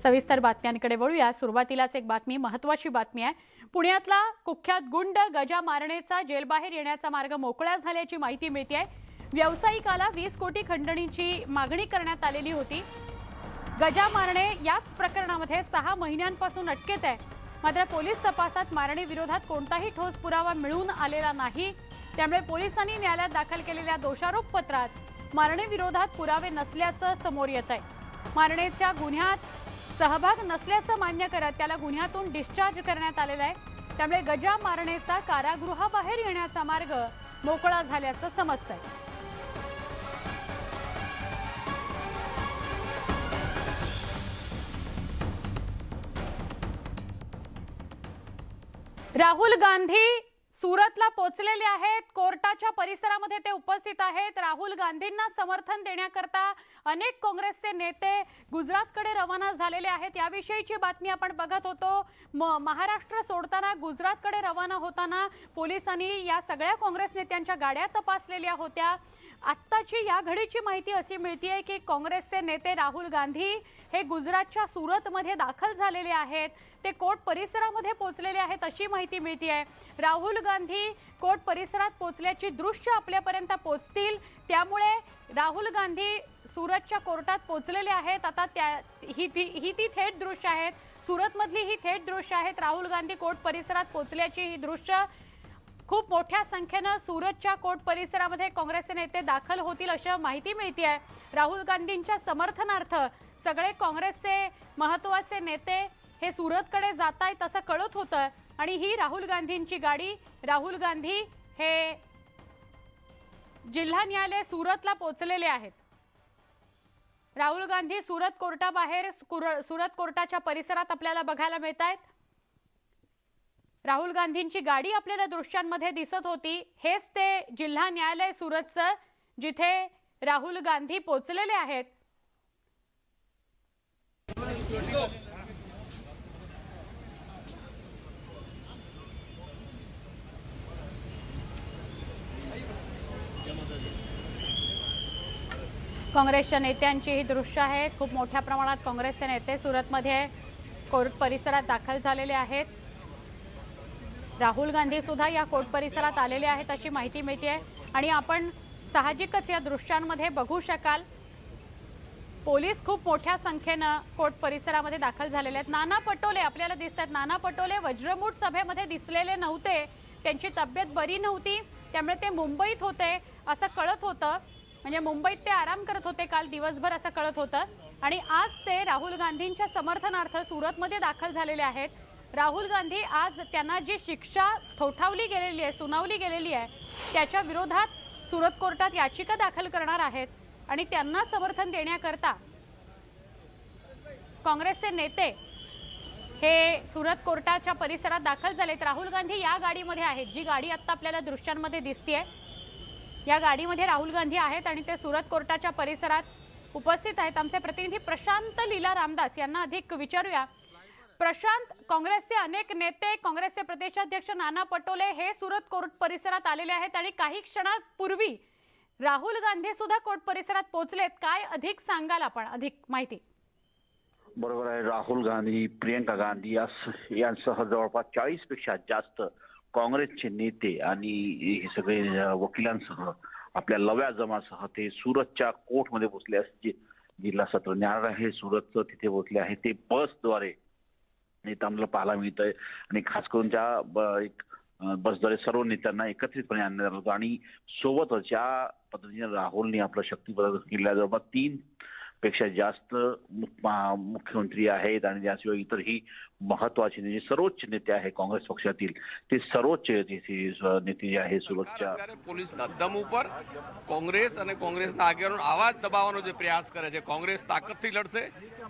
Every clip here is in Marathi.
सविस्तर बातम्यांकडे वळूया। सुरुवातीलाच एक बातमी, महत्त्वाची बातमी आहे। पुण्यातला कुख्यात गुंड गजा मारणेचा जेलबाहेर येण्याचा मार्ग मोकळा झाल्याची माहिती मिळते आहे। व्यावसायिकाला 20 कोटी खंडणीची मागणी करण्यात आलेली होती। गजा मारणे याच प्रकरणामध्ये 6 महिन्यांपासून अटकेत आहे। मात्र पोलीस तपासात मारणे विरोधात कोणताही ठोस पुरावा मिळून आलेला नाही। त्यामुळे पोलिसांनी न्यायालयात दाखल केलेल्या दोषारोप पत्रात मारणे विरोधात पुरावे नसल्याचं समोर येत आहे। मारणेच्या गुन्ह्यात सहभाग नसल्याचं मान्य करत त्याला गुन्ह्यातून डिस्चार्ज करण्यात आलेला आहे। त्यामुळे गजा मारणेचा कारागृहाबाहेर येण्याचा मार्ग मोकळा झाल्याचं समजतंय। राहुल गांधी सुरतला पोहोचलेले आहेत। कोर्टाच्या परिसरामध्ये ते उपस्थित आहेत। राहुल गांधींना समर्थन देण्याकरता अनेक काँग्रेसचे नेते गुजरातकडे रवाना झालेले आहेत। याविषयीची बातमी आपण बघत होतो। महाराष्ट्र सोडताना गुजरातकडे रवाना होताना पोलिसांनी या सगळ्या काँग्रेस नेत्यांच्या गाड्या तपासलेल्या होत्या। आत्ताची या घडीची माहिती अशी मिळतेय की काँग्रेसचे नेते राहुल गांधी हे गुजरातच्या सुरतमध्ये दाखल झालेले आहेत। ते कोर्ट परिसरामध्ये पोहोचलेले आहेत अशी माहिती मिळतेय। राहुल गांधी कोर्ट परिसरात पोहोचल्याची दृश्य आपल्यापर्यंत पोहोचतील। त्यामुळे राहुल गांधी सुरतच्या कोर्टात पोहोचलेले आहेत। आता ही ती थेट दृश्य आहेत। सुरतमधली ही थेट दृश्य आहेत। राहुल गांधी कोर्ट परिसरात पोहोचल्याची ही दृश्य खूप मोठ्या संख्येने सुरतच्या कोर्ट परिसरामध्ये काँग्रेसचे नेते दाखल होतील अशी माहिती मिळते आहे। राहुल गांधींच्या समर्थनार्थ सगळे काँग्रेसचे महत्त्वाचे नेते हे सुरतकडे जात आहेत असं कळत होतं। आणि ही राहुल गांधींची गाडी, राहुल गांधी हे जिल्हा न्यायालय सुरतला पोहोचलेले आहेत। राहुल गांधी सुरत कोर्टाबाहेर सुरत कोर्टाच्या परिसरात आपल्याला बघायला मिळत आहेत। राहुल गांधींची गाडी आपल्याला दृश्यांमध्ये दिसत होती। हेच ते जिल्हा न्यायालय सुरतचं जिथे राहुल गांधी पोहोचलेले आहेत। काँग्रेसच्या नेत्यांची ही दृश्य आहेत। खूप मोठ्या प्रमाणात काँग्रेसचे नेते सुरतमध्ये कोर्ट परिसरात दाखल झालेले आहेत। राहुल गांधी सुद्धा या कोर्ट परिसरात आलेले आहेत अशी माहिती मिळते आणि आपण साहजिकच या दृश्यांमध्ये बघू शकाल पोलीस खूप मोठ्या संख्येने कोर्ट परिसरामध्ये दाखल झालेले आहेत। नाना पटोले आपल्याला दिसतात। नाना पटोले वज्रमूठ सभेमध्ये दिसलेले नव्हते। त्यांची तब्येत बरी नव्हती, त्यामुळे ते मुंबईत होते असं कळत होतं। म्हणजे मुंबईत ते आराम करत होते काल दिवसभर असं कळत होतं। आणि आज ते राहुल गांधींच्या समर्थनार्थ सुरतमध्ये दाखल झालेले आहेत। राहुल गांधी आज त्यांना जी शिक्षा ठोठावली गेलेली आहे, सुनावली गेलेली आहे, त्याच्या विरोधात सुरत कोर्टात याचिका दाखल करणार आहेत। आणि त्यांना समर्थन देण्याकरता काँग्रेसचे नेते हे सुरत कोर्टाच्या परिसरात दाखल झालेत। राहुल गांधी या गाडीमध्ये आहेत, जी गाडी आता आपल्याला दृश्यांमध्ये दिसतेय या गाडीमध्ये राहुल गांधी आहेत आणि ते सुरत कोर्टाच्या परिसरात उपस्थित आहेत। आमचे प्रतिनिधी प्रशांत लीला रामदास यांना अधिक विचारूया। प्रशांत, काँग्रेसचे अनेक नेते, काँग्रेसचे प्रदेशाध्यक्ष नाना पटोले हे सुरत कोर्ट परिसरात आलेले आहेत आणि काही क्षणांपूर्वी राहुल गांधी सुद्धा कोर्ट परिसरात पोहोचलेत। काय अधिक सांगाल आपण, अधिक माहिती? बरोबर आहे। राहुल गांधी, प्रियंका गांधी यांसह जवळपास 40 पेक्षा जास्त काँग्रेसचे नेते आणि हे सगळे वकिलांसह आपल्या लव्या जमासह ते सुरतच्या कोर्टमध्ये पोहोचले असते। जिल्हा सत्र न्यायालय हे सुरतचं तिथे पोहोचले आहे। ते बसद्वारे नेत्यांना पाहायला मिळतंय आणि खास करून त्या एक बसद्वारे सर्व नेत्यांना एकत्रितपणे आणण्यात आलं होतं आणि सोबतच ज्या पद्धतीने राहुलने आपलं शक्ती प्रदर्शन केलं, जवळपास 3 पेक्षा जास्त मुख्यमंत्री आहेत आणि त्याशिवाय इतरही महत्वाचे नेते, सर्वोच्च नेते आहे काँग्रेस पक्षातील, ते सर्वोच्च नेते जे आहे सुरतच्या પોલીસ દમ ઉપર કોંગ્રેસ અને કોંગ્રેસના આગેવાનો આવાજ દબાવવાનો જે પ્રયાસ કરે છે। કોંગ્રેસ તાકાતથી લડશે,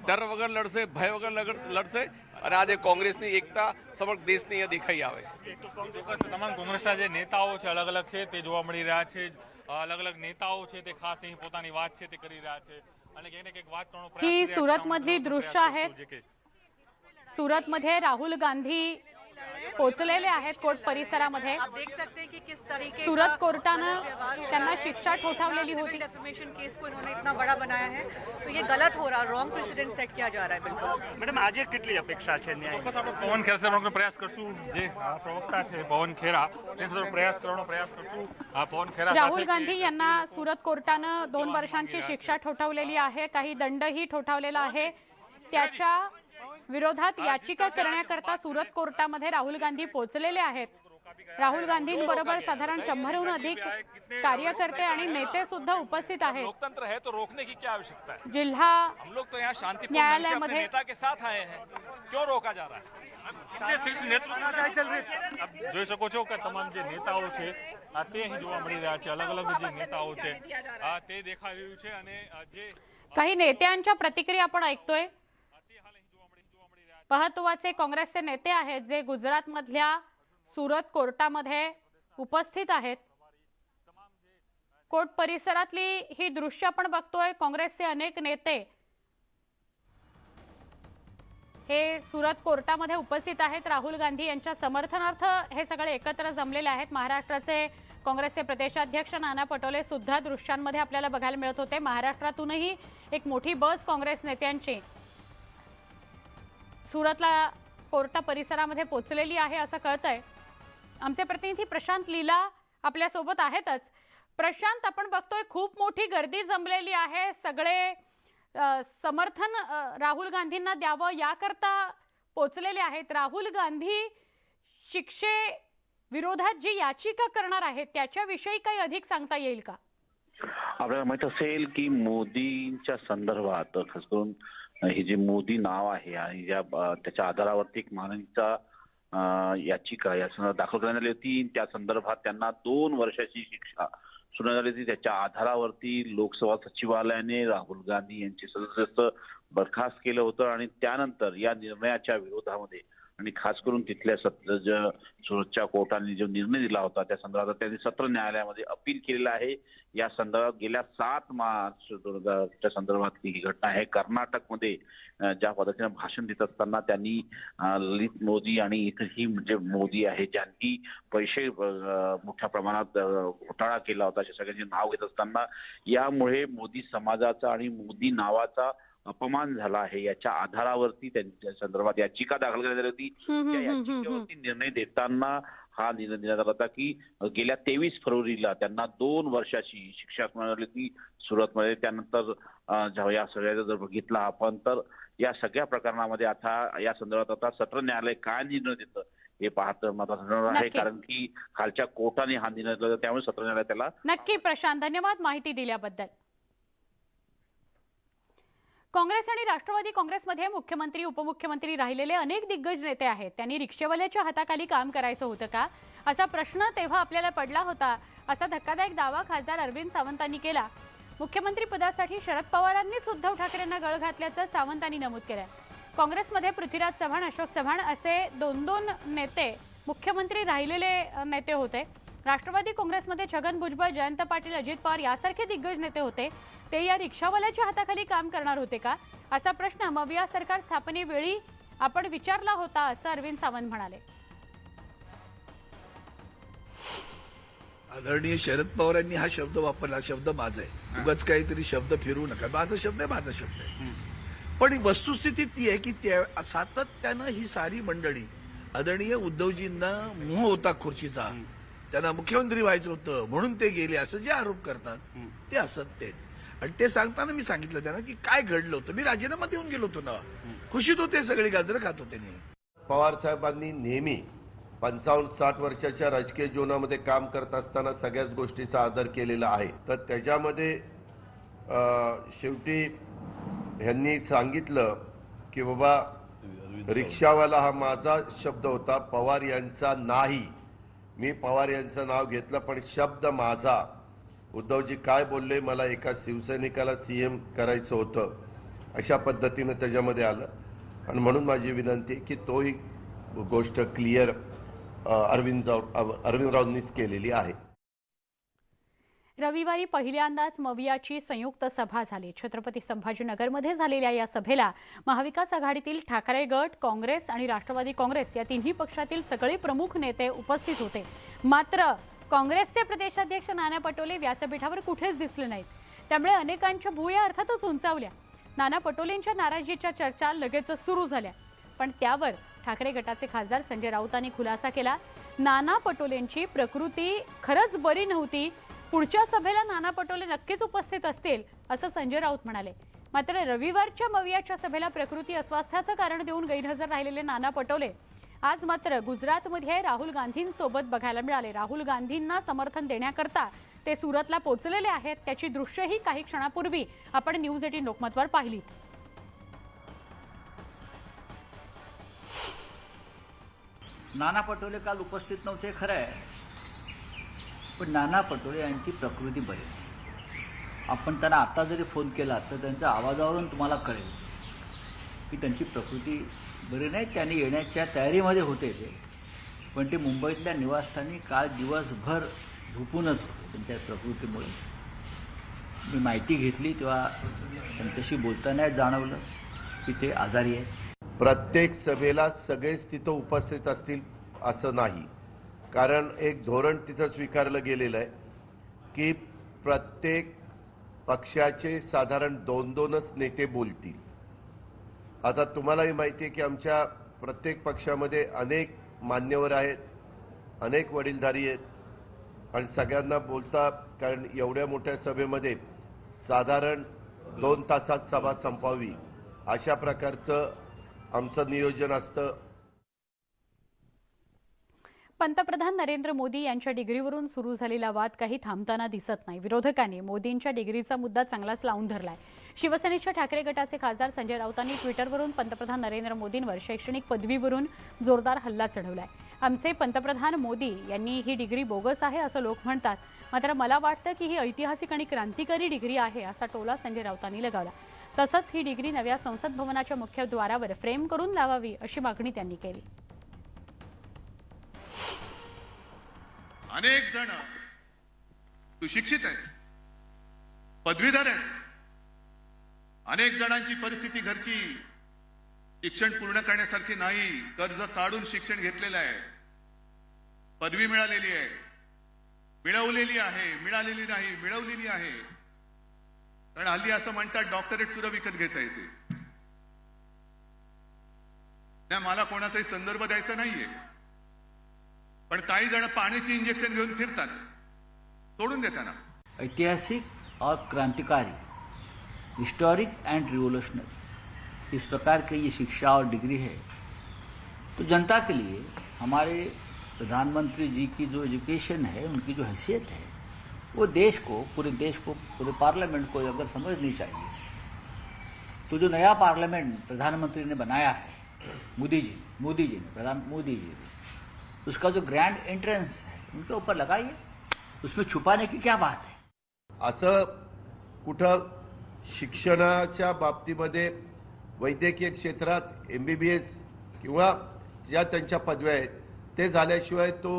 ડર વગર લડશે, ભય વગર લડશે અને આજે કોંગ્રેસની એકતા સમગ્ર દેશની અહીંયા દેખાઈ આવે છે। તમામ કોંગ્રેસના જે નેતાઓ છે અલગ અલગ છે તે જોવા મળી રહ્યા છે। અલગ અલગ નેતાઓ છે તે ખાસ અહીં પોતાની વાત છે તે કરી રહ્યા છે અને ક્યાંક ને ક્યાંક વાત કરવાનો પ્રયાસ કરી રહ્યા છે। ही सुरतमधली दृश्य आहेत। सुरतमध्ये राहुल गांधी पोचलेले आहेत कोर्ट परिसरामध्ये। आप देख सकते हैं कि किस तरीके सूरत का कोर्टानं गलत व्यवहार हो त्यांना रहा है। शिक्षा ठोठावलेली सिविल होती। डेफेमेशन केस को इन्होंने इतना बड़ा बनाया है, तो ये गलत हो रहा है, रॉन्ग प्रेसिडेंट सेट किया जा रहा है। बिल्कुल મેડમ આજે કેટલી અપેક્ષા છે ન્યાય ચોક્કસ આપણે પવન ખેરા સાહેબનો પ્રયાસ કરશું, જે પ્રવક્તા છે પવન ખેરા, તે સાથે પ્રયાસ કરવાનો પ્રયાસ કરશું પવન ખેરા राहुल સાથે गांधी यांना सूरत कोर्टानं 2 वर्षांची शिक्षा ठोठावलेली आहे, काही दंडही ठोठावलेला आहे। त्याच्या विरोधात याचिका करण्याकरता सूरत कोर्टामध्ये राहुल गांधी पोहोचलेले आहेत। राहुल गांधींबरोबर साधारण 100हून अधिक कार्यकर्ते आणि नेते सुद्धा उपस्थित आहेत। लोकतंत्र है तो रोकने की क्या आवश्यकता है? जिल्हा हम लोग तो यहाँ शांतिपूर्ण ढंग से अपने न्यायालयामध्ये नेता के साथ आए हैं, क्यों रोका जा रहा है? એટલે શીર્ષ નેતૃત્વ આપ જોઈ શકો છો કે તમામ જે નેતાઓ છે તે અહીં જોવા મળી રહ્યા છે। અલગ અલગ જે નેતાઓ છે તે દેખાઈ રહ્યું છે અને જે काही नेत्यांच्या प्रतिक्रिया आपण ऐकतोय। તે હાલ અહીં જોવા મળી રહ્યા છે। महत्त्वाचे काँग्रेसचे नेते आहेत जे गुजरात मधल्या सूरत कोर्टामध्ये उपस्थित आहेत। कोर्ट परिसरातली ही दृश्य आपण बघतोय। काँग्रेसचे अनेक नेते हे सूरत कोर्टामध्ये उपस्थित आहेत। राहुल गांधी यांच्या समर्थनार्थ हे सगळे एकत्र जमलेले आहेत। महाराष्ट्राचे काँग्रेसचे प्रदेशाध्यक्ष नाना पटोले सुद्धा दृश्यांमध्ये आपल्याला बघायला मिळत होते। महाराष्ट्रातूनही एक मोठी बस काँग्रेस नेत्यांची सूरतला कोर्ट परिसरामध्ये पोहोचलेली आहे असं कळतंय। आमचे प्रतिनिधी प्रशांत लीला आपल्या सोबत आहेतच। प्रशांत, आपण बघतोय खूप मोठी गर्दी जमलेली आहे। सगळे समर्थन राहुल गांधींना द्यावं याकरता पोहोचलेले आहेत। राहुल गांधी शिक्षे विरोधात जी याचिका करणार आहेत त्याच्याविषयी काही अधिक सांगता येईल का? आपल्याला माहित असेल की मोदींच्या संदर्भात खास करून हे जे मोदी नाव आहे आणि ज्या त्याच्या आधारावरती एक माननीचा याचिका या संदर्भात दाखल करण्यात आली होती। त्या संदर्भात त्यांना 2 वर्षाची शिक्षा सुनावण्यात आली होती। त्याच्या आधारावरती लोकसभा सचिवालयाने राहुल गांधी यांचे सदस्यत्व बरखास्त केलं होतं आणि त्यानंतर या निर्णयाच्या विरोधामध्ये आणि खास करून तिथल्या सुरतच्या कोर्टाने जो निर्णय दिला होता त्या संदर्भात त्यांनी सत्र न्यायालयामध्ये अपील केलेलं आहे। या संदर्भात गेल्या 7 मार्च 2000च्या संदर्भातली ही घटना आहे। कर्नाटकमध्ये ज्या पद्धतीने भाषण देत असताना त्यांनी ललित मोदी आणि इतरही म्हणजे मोदी आहे ज्यांनी पैसे मोठ्या प्रमाणात घोटाळा केला होता अशा सगळ्यांचे नाव घेत असताना यामुळे मोदी समाजाचा आणि मोदी नावाचा अपमान झाला आहे याच्या आधारावरती त्यांच्या संदर्भात याचिका दाखल करण्यात आली होती। त्या याचिकेवरती निर्णय देताना हा निर्णय देण्यात आला होता की गेल्या 23 फरवरीला त्यांना 2 वर्षाची शिक्षा सुनावण्यात आली होती सुरतमध्ये। त्यानंतर जेव्हा या सगळ्याचा जर बघितला आपण तर या सगळ्या प्रकरणामध्ये आता या संदर्भात आता सत्र न्यायालय काय निर्णय देतं हे पाहतं महत्त्वाचं ठरणार आहे, कारण की खालच्या कोर्टाने हा निर्णय दिला त्यामुळे सत्र न्यायालय त्याला नक्की प्रशांत, धन्यवाद माहिती दिल्याबद्दल। काँग्रेस आणि राष्ट्रवादी काँग्रेसमध्ये मुख्यमंत्री उपमुख्यमंत्री राहिलेले अनेक दिग्गज नेते आहेत। त्यांनी रिक्षावाल्याच्या हाताखाली काम करायचं होतं का असा प्रश्न तेव्हा आपल्याला पडला होता। असा धक्कादायक दावा खासदार अरविंद सावंतांनी केला। मुख्यमंत्री पदासाठी शरद पवारांनीच उद्धव ठाकरेंना गळ घातल्याचं सावंतांनी नमूद केलं। काँग्रेसमध्ये पृथ्वीराज चव्हाण, अशोक चव्हाण असे 2 नेते मुख्यमंत्री राहिलेले नेते होते। राष्ट्रवादी काँग्रेसमध्ये छगन भुजबळ, जयंत पाटील, अजित पवार यासारखे दिग्गज नेते होते। ते या रिक्षावाल्याच्या हाताखाली काम करणार होते का असा प्रश्न मविया सरकार स्थापनेवेळी आपण विचारला होता असं अरविंद सावंत म्हणाले। आदरणीय शरद पवारांनी हा शब्द वापरला, शब्द माझा आहे, उगाच काहीतरी शब्द फिरवू नका, माझा शब्द आहे, माझा शब्द आहे। पण वस्तुस्थिती ती आहे की त्या सातत्यानं ही सारी मंडळी आदरणीय उद्धवजींना मोह होता खुर्चीचा, त्यांना मुख्यमंत्री व्हायचं होतं म्हणून ते गेले असं जे आरोप करतात ते असत्य आहेत। आणि ते सांगताना मी सांगितलं त्यांना की काय घडलं होतं, मी राजीनामा देऊन गेलो होतो ना, खुशीत होते, सगळे गाजरं खात होते। पवार साहेबांनी नेहमी 55-60 वर्षाच्या राजकीय जीवनामध्ये काम करत असताना सगळ्याच गोष्टीचा आदर केलेला आहे। तर त्याच्यामध्ये शेवटी ह्यांनी सांगितलं की बाबा रिक्षावाला हा माझा शब्द होता, पवार यांचा नाही। मी पवार यांचं नाव घेतलं पण शब्द माझा। उद्धवजी काय बोलले, मला एका शिवसैनिकाला सीएम करायचं होतं अशा पद्धतीने त्याच्यामध्ये आलं आणि म्हणून माझी विनंती की तोही गोष्ट क्लिअर अरविंदरावांनीच केलेली आहे। रविवारी पहिल्यांदाच मवियाची संयुक्त सभा झाली। छत्रपती संभाजीनगरमध्ये झालेल्या या सभेला महाविकास आघाडीतील ठाकरे गट, काँग्रेस आणि राष्ट्रवादी काँग्रेस या तिन्ही पक्षातील सगळे प्रमुख नेते उपस्थित होते। मात्र काँग्रेसचे प्रदेशाध्यक्ष नाना पटोले व्यासपीठावर कुठेच दिसले नाहीत। त्यामुळे अनेकांच्या भुवया अर्थातच उंचावल्या। नाना पटोलेंच्या नाराजीच्या चर्चा लगेच सुरू झाल्या, पण त्यावर ठाकरे गटाचे खासदार संजय राऊतांनी खुलासा केला। नाना पटोलेंची प्रकृती खरंच बरी नव्हती। पुढच्या सभेला नाना पटोले नक्कीच उपस्थित असतील असं संजय राऊत म्हणाले। मात्र रविवारच्या मवियाच्या सभेला प्रकृती अस्वास्थ्याचं कारण देऊन गैरहजर राहिलेले नाना पटोले आज मात्र गुजरातमध्ये राहुल गांधींसोबत बघायला मिळाले। राहुल गांधींना समर्थन देण्याकरता ते सुरतला पोहोचलेले आहेत। त्याची दृश्यही काही क्षणापूर्वी आपण न्यूज 18 लोकमतवर पाहिली। नाना पटोले काल उपस्थित नव्हते खरं आहे, पण नाना पटोले यांची प्रकृती बरी नाही। आपण त्यांना आता जरी फोन केला तर त्यांच्या आवाजावरून तुम्हाला कळेल की त्यांची प्रकृती बरी नाही। त्यांनी येण्याच्या तयारीमध्ये होते ते, पण ते मुंबईतल्या निवासस्थानी काल दिवसभर झोपूनच होते त्यांच्या प्रकृतीमुळे। मी माहिती घेतली तेव्हा त्यांच्याशी बोलताना जाणवलं की ते आजारी आहेत। प्रत्येक सभेला सगळेच तिथं उपस्थित असतील असं नाही, कारण एक धोरण तिथं स्वीकारलं गेलेलं आहे की प्रत्येक पक्षाचे साधारण 2-2च नेते बोलतील। आता तुम्हालाही माहिती आहे की आमच्या प्रत्येक पक्षामध्ये अनेक मान्यवर आहेत, अनेक वडीलधारी आहेत आणि सगळ्यांना बोलता, कारण एवढ्या मोठ्या सभेमध्ये साधारण 2 तासात सभा संपवावी अशा प्रकारचं आमचं नियोजन असतं। पंतप्रधान नरेंद्र मोदी यांच्या डिग्रीवरून सुरू झालेला वाद काही थांबताना दिसत नाही। विरोधकांनी मोदींच्या डिग्रीचा मुद्दा चांगलाच लावून धरलाय। शिवसेनेच्या ठाकरे गटाचे खासदार संजय राऊतांनी ट्विटरवरून पंतप्रधान नरेंद्र मोदींवर शैक्षणिक पदवीवरून जोरदार हल्ला चढवलाय। आमचे पंतप्रधान मोदी यांनी ही डिग्री बोगस आहे असं लोक म्हणतात, मात्र मला वाटतं की ही ऐतिहासिक आणि क्रांतिकारी डिग्री आहे असा टोला संजय राऊतांनी लगावला। तसंच ही डिग्री नव्या संसद भवनाच्या मुख्य द्वारावर फ्रेम करून लावावी अशी मागणी त्यांनी केली। अनेक जण सुशिक्षित आहेत, पदवीधर आहेत, अनेक जणांची परिस्थिती घरची शिक्षण पूर्ण करण्यासारखी नाही, कर्ज काढून शिक्षण घेतलेलं आहे, पदवी मिळालेली आहे, मिळवलेली आहे, मिळालेली नाही, मिळवलेली आहे। कारण हल्ली असं म्हणतात डॉक्टरेट सुद्धा विकत घेता येते। नाही, मला कोणाचाही संदर्भ द्यायचा नाहीये, पण काही जण पाण्याची इंजेक्शन घेऊन फिरतात, सोडून देताना। ऐतिहासिक और क्रांतिकारी, हिस्टोरिक एंड रिवोल्यूशनरी, इस प्रकार की ये शिक्षा और डिग्री है तो जनता के लिए हमारे प्रधानमंत्री जी की जो एजुकेशन है, उनकी जो हैसियत है, वो देश को, पूरे पार्लियामेंट को अगर समझनी चाहिए। तो जो नया पार्लियामेंट प्रधानमंत्री ने बनाया है, मोदी जी ने, उसका जो ग्रैंड एंट्रेंस है उनके ऊपर लगाइए, उसमें छुपाने की क्या बात है। असं कुठं शिक्षणाच्या बाबतीमध्ये वैद्यकीय क्षेत्रात MBBS किंवा ज्या त्यांच्या पदव्या आहेत ते झाल्याशिवाय तो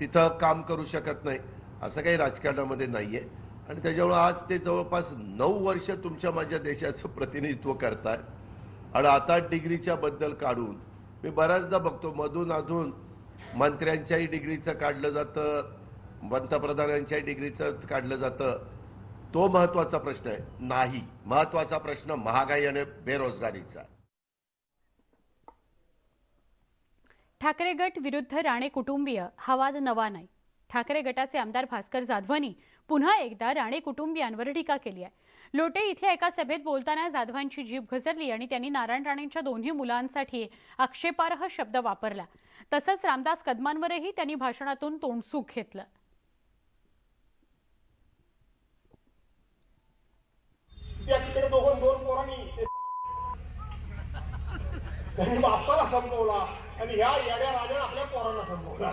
तिथं काम करू शकत नाही, असं काही राजकारणामध्ये नाहीये। आणि त्याच्यामुळे आज ते जवळपास 9 वर्ष तुमच्या माझ्या देशाचं प्रतिनिधित्व करताय आणि आता डिग्रीच्या बद्दल काढून मी बऱ्याचदा बघतो मधून अधून मंत्र्यांच्याही डिग्रीचं काढलं जातं, पंतप्रधानांच्याही डिग्रीचं काढलं जातं। तो महत्वाचा प्रश्न आहे नाही, महत्वाचा प्रश्न महागाई आणि बेरोजगारीचा। ठाकरे गट विरुद्ध राणे कुटुंबीय हा वाद नवा नाही। ठाकरे गटाचे आमदार भास्कर जाधवांनी पुन्हा एकदा राणे कुटुंबियांवर टीका केली आहे। लोटे इथल्या एका सभेत बोलताना जाधवांची जीभ घसरली आणि त्यांनी नारायण राणेंच्या दोन्ही मुलांसाठी आक्षेपार्ह शब्द वापरला। तसंच रामदास कदमांवरही त्यांनी भाषणातून तोंडसूक घेतलं। त्याकडे दोन पोरांनी त्यांनी बापाला संपवला आणि या येड्या राजाने आपल्या पोरांना संपवला।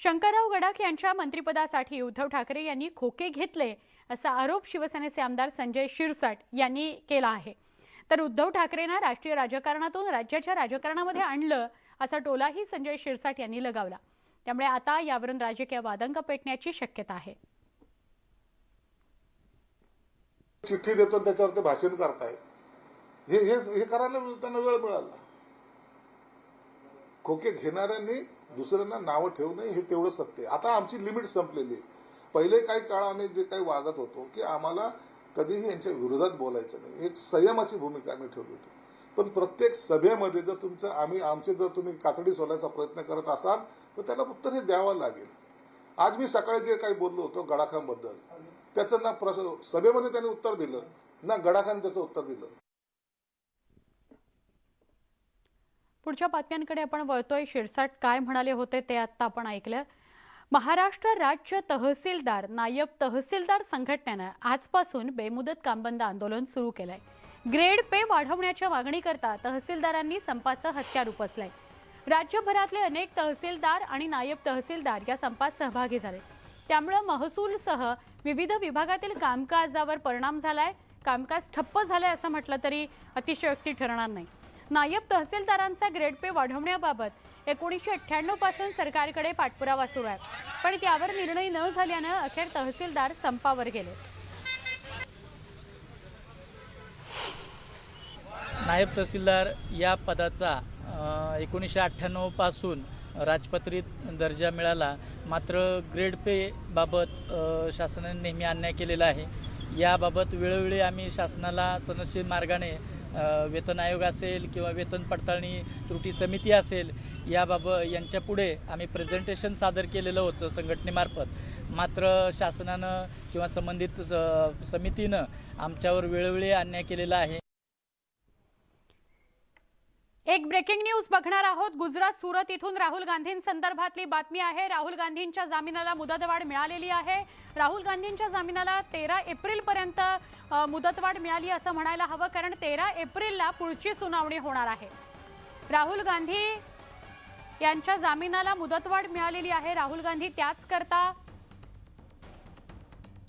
शंकरराव गडाख यांच्या मंत्रिपदासाठी उद्धव ठाकरे यांनी खोके घेतले असा आरोप शिवसेनेचे आमदार संजय शिरसाट यांनी केला आहे। तर उद्धव ठाकरेंना राष्ट्रीय राजकारणातून राज्याच्या राजकारणामध्ये आणलं असा टोलाही संजय शिरसाट यांनी लगावला। त्यामुळे आता यावरून राजकीय वादंग पेटण्याची शक्यता आहे. चिठ्ठी देतो त्याच्यावर ते भाषण करताय, हे करायला त्यांना वेळ मिळाला. खोके घेणाऱ्यांनी दुसऱ्यांना नावं ठेवू नये हे तेवढं सत्य आहे. आता आमची लिमिट संपलेली आहे. पहिले काही काळ आम्ही जे काही वागत होतो की आम्हाला कधीही यांच्या विरोधात बोलायचं नाही, एक संयमाची भूमिका आम्ही ठेवली होती. पण प्रत्येक सभेमध्ये जर आमचे जर तुम्ही कातडी सोलायचा प्रयत्न करत असाल तर त्याला उत्तर हे द्यावं लागेल. आज मी सकाळी जे काही बोललो होतो गडाखांबद्दल, त्याचं ना सभेमध्ये त्यांनी उत्तर दिलं ना गडाखान त्याचं उत्तर दिलं. पुढच्या बातम्यांकडे आपण वळतोय. शिरसाट काय म्हणाले होते ते आता आपण ऐकलं. महाराष्ट्र राज्य तहसीलदार नायब तहसीलदार संघटनेनं आजपासून बेमुदत कामबंद आंदोलन सुरू केलंय. ग्रेड पे वाढवण्याच्या मागणीकरता तहसीलदारांनी संपाचं हत्यार उपसलंय. राज्यभरातले अनेक तहसीलदार आणि नायब तहसीलदार या संपात सहभागी झाले. त्यामुळे महसूलसह विविध विभागातील कामकाजावर परिणाम झालाय. कामकाज ठप्प झालंय असं म्हटलं तरी अतिशयोक्ती ठरणार नाही. नायब तहसीलदारांचा ग्रेड पे वाढवण्याबाबत 1998 पासून सरकारकडे पाठपुरावा सुरू आहे, पण त्यावर निर्णय न झाल्यानं अखेर तहसीलदार संपावर गेले. नायब तहसीलदार या पदाचा 1998 पासून राजपत्रित दर्जा मिळाला, मात्र ग्रेड पे बाबत शासनाने नेहमी अन्याय केलेला आहे. याबाबत वेळोवेळी आम्ही शासनाला सनदशीर मार्गाने वेतन आयोग असेल किंवा वेतन पडताळणी त्रुटी समिती असेल यांच्या पुढे आम्ही प्रेझेंटेशन सादर केलेलं होतं संघटनेमार्फत. मात्र शासनानं किंवा संबंधित समितीनं आमच्यावर वेळोवेळी अन्याय केलेला आहे. एक ब्रेकिंग न्यूज बघणार आहोत. गुजरात सुरत इथून राहुल गांधींसंदर्भातली बातमी आहे. राहुल गांधींच्या जामिनाला मुदतवाढ मिळालेली आहे. राहुल गांधींच्या जामिनाला 13 एप्रिलपर्यंत मुदतवाढ मिळाली असं म्हणायला हवं, कारण 13 एप्रिलला पुढची सुनावणी होणार आहे. राहुल गांधी यांच्या जामिनाला मुदतवाढ मिळालेली आहे. राहुल गांधी त्याच करता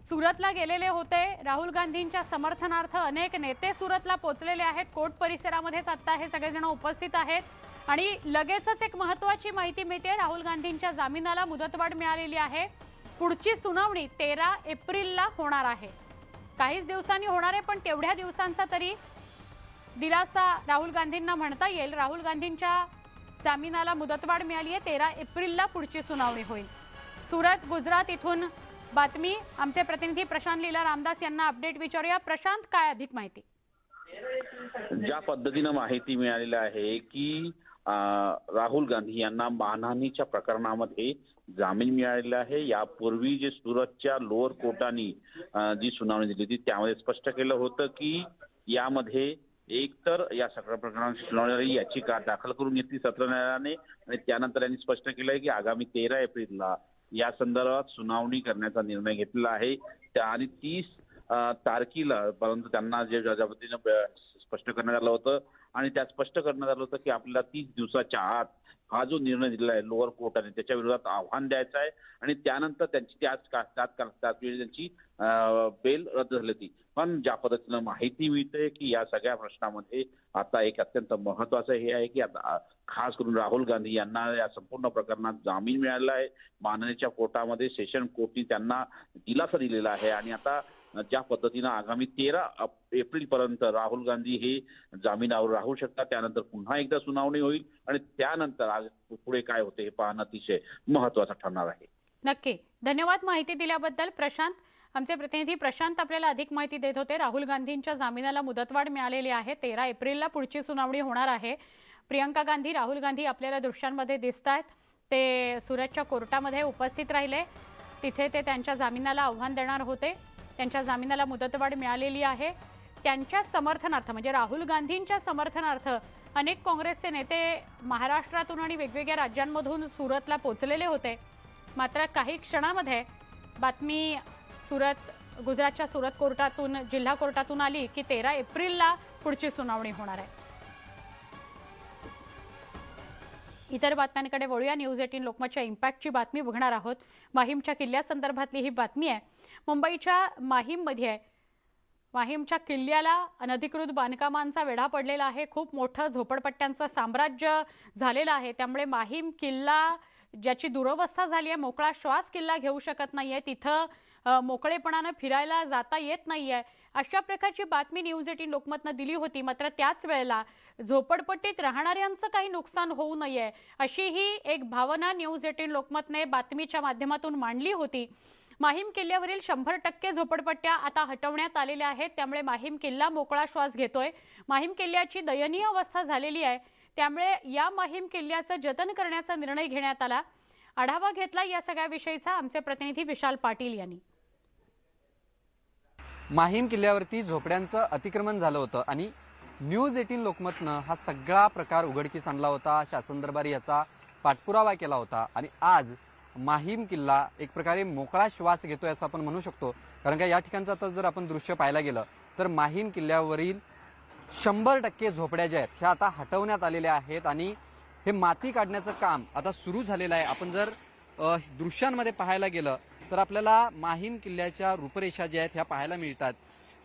सुरतला गेलेले होते. राहुल गांधींच्या समर्थनार्थ अनेक नेते सुरतला पोहोचलेले आहेत. कोर्ट परिसरामध्येच आता हे सगळेजण उपस्थित आहेत आणि लगेचच एक महत्त्वाची माहिती मिळते. राहुल गांधींच्या जामिनाला मुदतवाढ मिळालेली आहे. पुढची सुनावणी 13 एप्रिलला होणार आहे. काहीच दिवसांनी होणार आहे, पण तेवढ्या दिवसांचा तरी दिलासा राहुल गांधींना म्हणता येईल. राहुल गांधींच्या जामिनाला मुदतवाढ मिळाली आहे. 13 एप्रिलला पुढची सुनावणी होईल. सुरत गुजरात इथून बातमी आमचे प्रतिनिधी प्रशांत लीला रामदास यांना अपडेट विचारूया. प्रशांत, काय अधिक माहिती? ज्या पद्धतीनं माहिती मिळालेली आहे की राहुल गांधी यांना मानहानीच्या प्रकरणामध्ये जामीन मिळालेला आहे. यापूर्वी जे सुरतच्या लोअर कोर्टाने जी सुनावणी दिली होती त्यामध्ये स्पष्ट केलं होतं की यामध्ये एकतर या सगळ्या प्रकरणाची सुनावणी याचिका दाखल करून घेतली सत्र न्यायालयाने आणि त्यानंतर यांनी स्पष्ट केलंय की आगामी 13 एप्रिलला या संदर्भात सुनावणी करण्याचा निर्णय घेतला आहे. आणि 30 तारखेला परंतु त्यांना जे ज्या पद्धतीनं स्पष्ट करण्यात आलं होतं आणि त्यात स्पष्ट करण्यात आलं होतं की आपल्याला 30 दिवसाच्या आत हा जो निर्णय दिला आहे लोअर कोर्टाने त्याच्या विरोधात आव्हान द्यायचं आहे आणि त्यानंतर त्यांची त्यांची बेल रद्द झाली होती. पण ज्या पद्धतीनं माहिती मिळते की या सगळ्या प्रश्नामध्ये आता एक अत्यंत महत्वाचं हे आहे की आता खास करून राहुल गांधी यांना या संपूर्ण प्रकरणात जामीन मिळालेला आहे. माननीय कोर्टामध्ये सेशन कोर्टने त्यांना दिलासा दिलेला आहे आणि आता ज्या पद्धतीनं आगामी 13 एप्रिलपर्यंत राहुल गांधी हे जामिनावर राहू शकतात. त्यानंतर पुन्हा एकदा सुनावणी होईल आणि त्यानंतर पुढे काय होते हे पाहणं अतिशय महत्वाचं ठरणार आहे. नक्की, धन्यवाद माहिती दिल्याबद्दल प्रशांत. आमचे प्रतिनिधी प्रशांत आपल्याला अधिक माहिती देत होते. राहुल गांधींच्या जामिनाला मुदतवाढ मिळालेली आहे. 13 एप्रिलला पुढची सुनावणी होणार आहे. प्रियंका गांधी, राहुल गांधी आपल्याला दृश्यांमध्ये दिसत आहेत. ते सुरतच्या कोर्टामध्ये उपस्थित राहिले. तिथे ते त्यांच्या जामिनाला आव्हान देणार होते. त्यांच्या जामिनाला मुदतवाढ मिळालेली आहे. त्यांच्या समर्थनार्थ म्हणजे राहुल गांधींच्या समर्थनार्थ अनेक काँग्रेसचे नेते महाराष्ट्रातून आणि वेगवेगळ्या राज्यांमधून सुरतला पोहोचलेले होते. मात्र काही क्षणामध्ये बातमी गुजरातच्या सुरत कोर्टातून जिल्हा कोर्टातून आली की 13 एप्रिलला पुढची सुनावणी होणार आहे. इतर बातम्यांकडे वळूया. न्यूज 18 लोकमतच्या इम्पॅक्टची बातमी बघणार आहोत. माहीमच्या किल्ल्यासंदर्भातली ही बातमी आहे. मुंबईच्या माहीममध्ये माहीमच्या किल्ल्याला अनधिकृत बांधकामांचा वेढा पडलेला आहे. खूप मोठं झोपडपट्ट्यांचं साम्राज्य झालेलं आहे. त्यामुळे माहीम किल्ला ज्याची दुरवस्था झाली आहे, मोकळा श्वास किल्ला घेऊ शकत नाहीये, तिथं मोकळेपणानं फिरायला जाता येत नाहीये, अशा प्रकारची बातमी न्यूज 18 लोकमतनं दिली होती. मात्र त्याच वेळेला झोपडपट्टीत राहणाऱ्यांचं काही नुकसान होऊ नये अशीही एक भावना न्यूज 18 लोकमतने बातमीच्या माध्यमातून मांडली होती. माहीम किल्ल्यावरील 100% झोपडपट्ट्या आता हटवण्यात आलेल्या आहेत, त्यामुळे माहीम किल्ला मोकळा श्वास घेतोय. माहीम किल्ल्याची दयनीय अवस्था झालेली आहे, त्यामुळे या माहीम किल्ल्याचं जतन करण्याचा निर्णय घेण्यात आला. आढावा घेतला या सगळ्या विषयीचा आमचे प्रतिनिधी विशाल पाटील यांनी. माहीम किल्ल्यावरती झोपड्यांचं अतिक्रमण झालं होतं आणि न्यूज 18 लोकमतनं हा सगळा प्रकार उघडकीस आणला होता. शासन दरबारी याचा पाठपुरावा केला होता आणि आज माहीम किल्ला एक प्रकारे मोकळा श्वास घेतोय असं आपण म्हणू शकतो. कारण का या ठिकाणचं आता जर आपण दृश्य पाहायला गेलं तर माहीम किल्ल्यावरील 100% झोपड्या ज्या आहेत ह्या आता हटवण्यात आलेल्या आहेत आणि हे माती काढण्याचं काम आता सुरू झालेलं आहे. आपण जर दृश्यांमध्ये पाहायला गेलं तर आपल्याला माहीम किल्ल्याच्या रूपरेषा ज्या आहेत ह्या पाहायला मिळतात,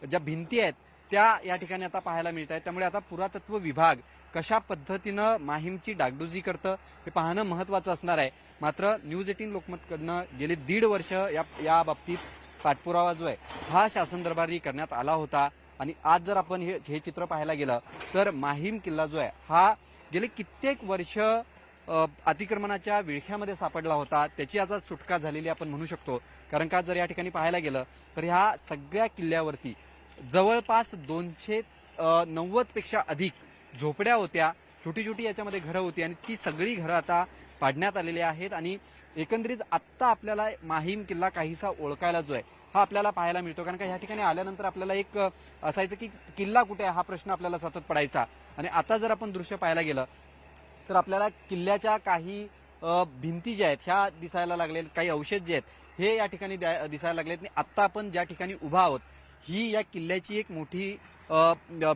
ज्या भिंती आहेत त्या या ठिकाणी आता पाहायला मिळत आहेत. त्यामुळे आता पुरातत्व विभाग कशा पद्धतीनं माहीमची डागडुजी करतं हे पाहणं महत्त्वाचं असणार आहे. मात्र न्यूज 18 लोकमतकडनं गेली 1.5 वर्ष या बाबतीत पाठपुरावा जो आहे हा शासन दरबारी करण्यात आला होता आणि आज जर आपण हे चित्र पाहायला गेलं तर माहीम किल्ला जो आहे हा गेले कित्येक वर्ष अतिक्रमणाच्या विळख्यामध्ये सापडला होता, त्याची आज सुटका झालेली आपण म्हणू शकतो. कारण का जर या ठिकाणी पाहायला गेलं तर ह्या सगळ्या किल्ल्यावरती जवळपास 290 पेक्षा अधिक झोपड्या होत्या, छोटी छोटी याच्यामध्ये घरं होती आणि ती सगळी घरं आता पाडण्यात आलेली आहेत आणि एकंदरीत आत्ता आपल्याला माहीम किल्ला काहीसा ओळखायला जो आहे हा आपल्याला पाहायला मिळतो. कारण का ह्या ठिकाणी आल्यानंतर आपल्याला एक असायचं की किल्ला कुठे आहे हा प्रश्न आपल्याला सतत पडायचा आणि आता जर आपण दृश्य पाहायला गेलं तर आपल्याला किल्ल्याच्या काही भिंती ज्या आहेत ह्या दिसायला लागलेत, काही अवशेष जे आहेत हे या ठिकाणी दिसायला लागलेत आणि आत्ता आपण ज्या ठिकाणी उभा आहोत ही या किल्ल्याची एक मोठी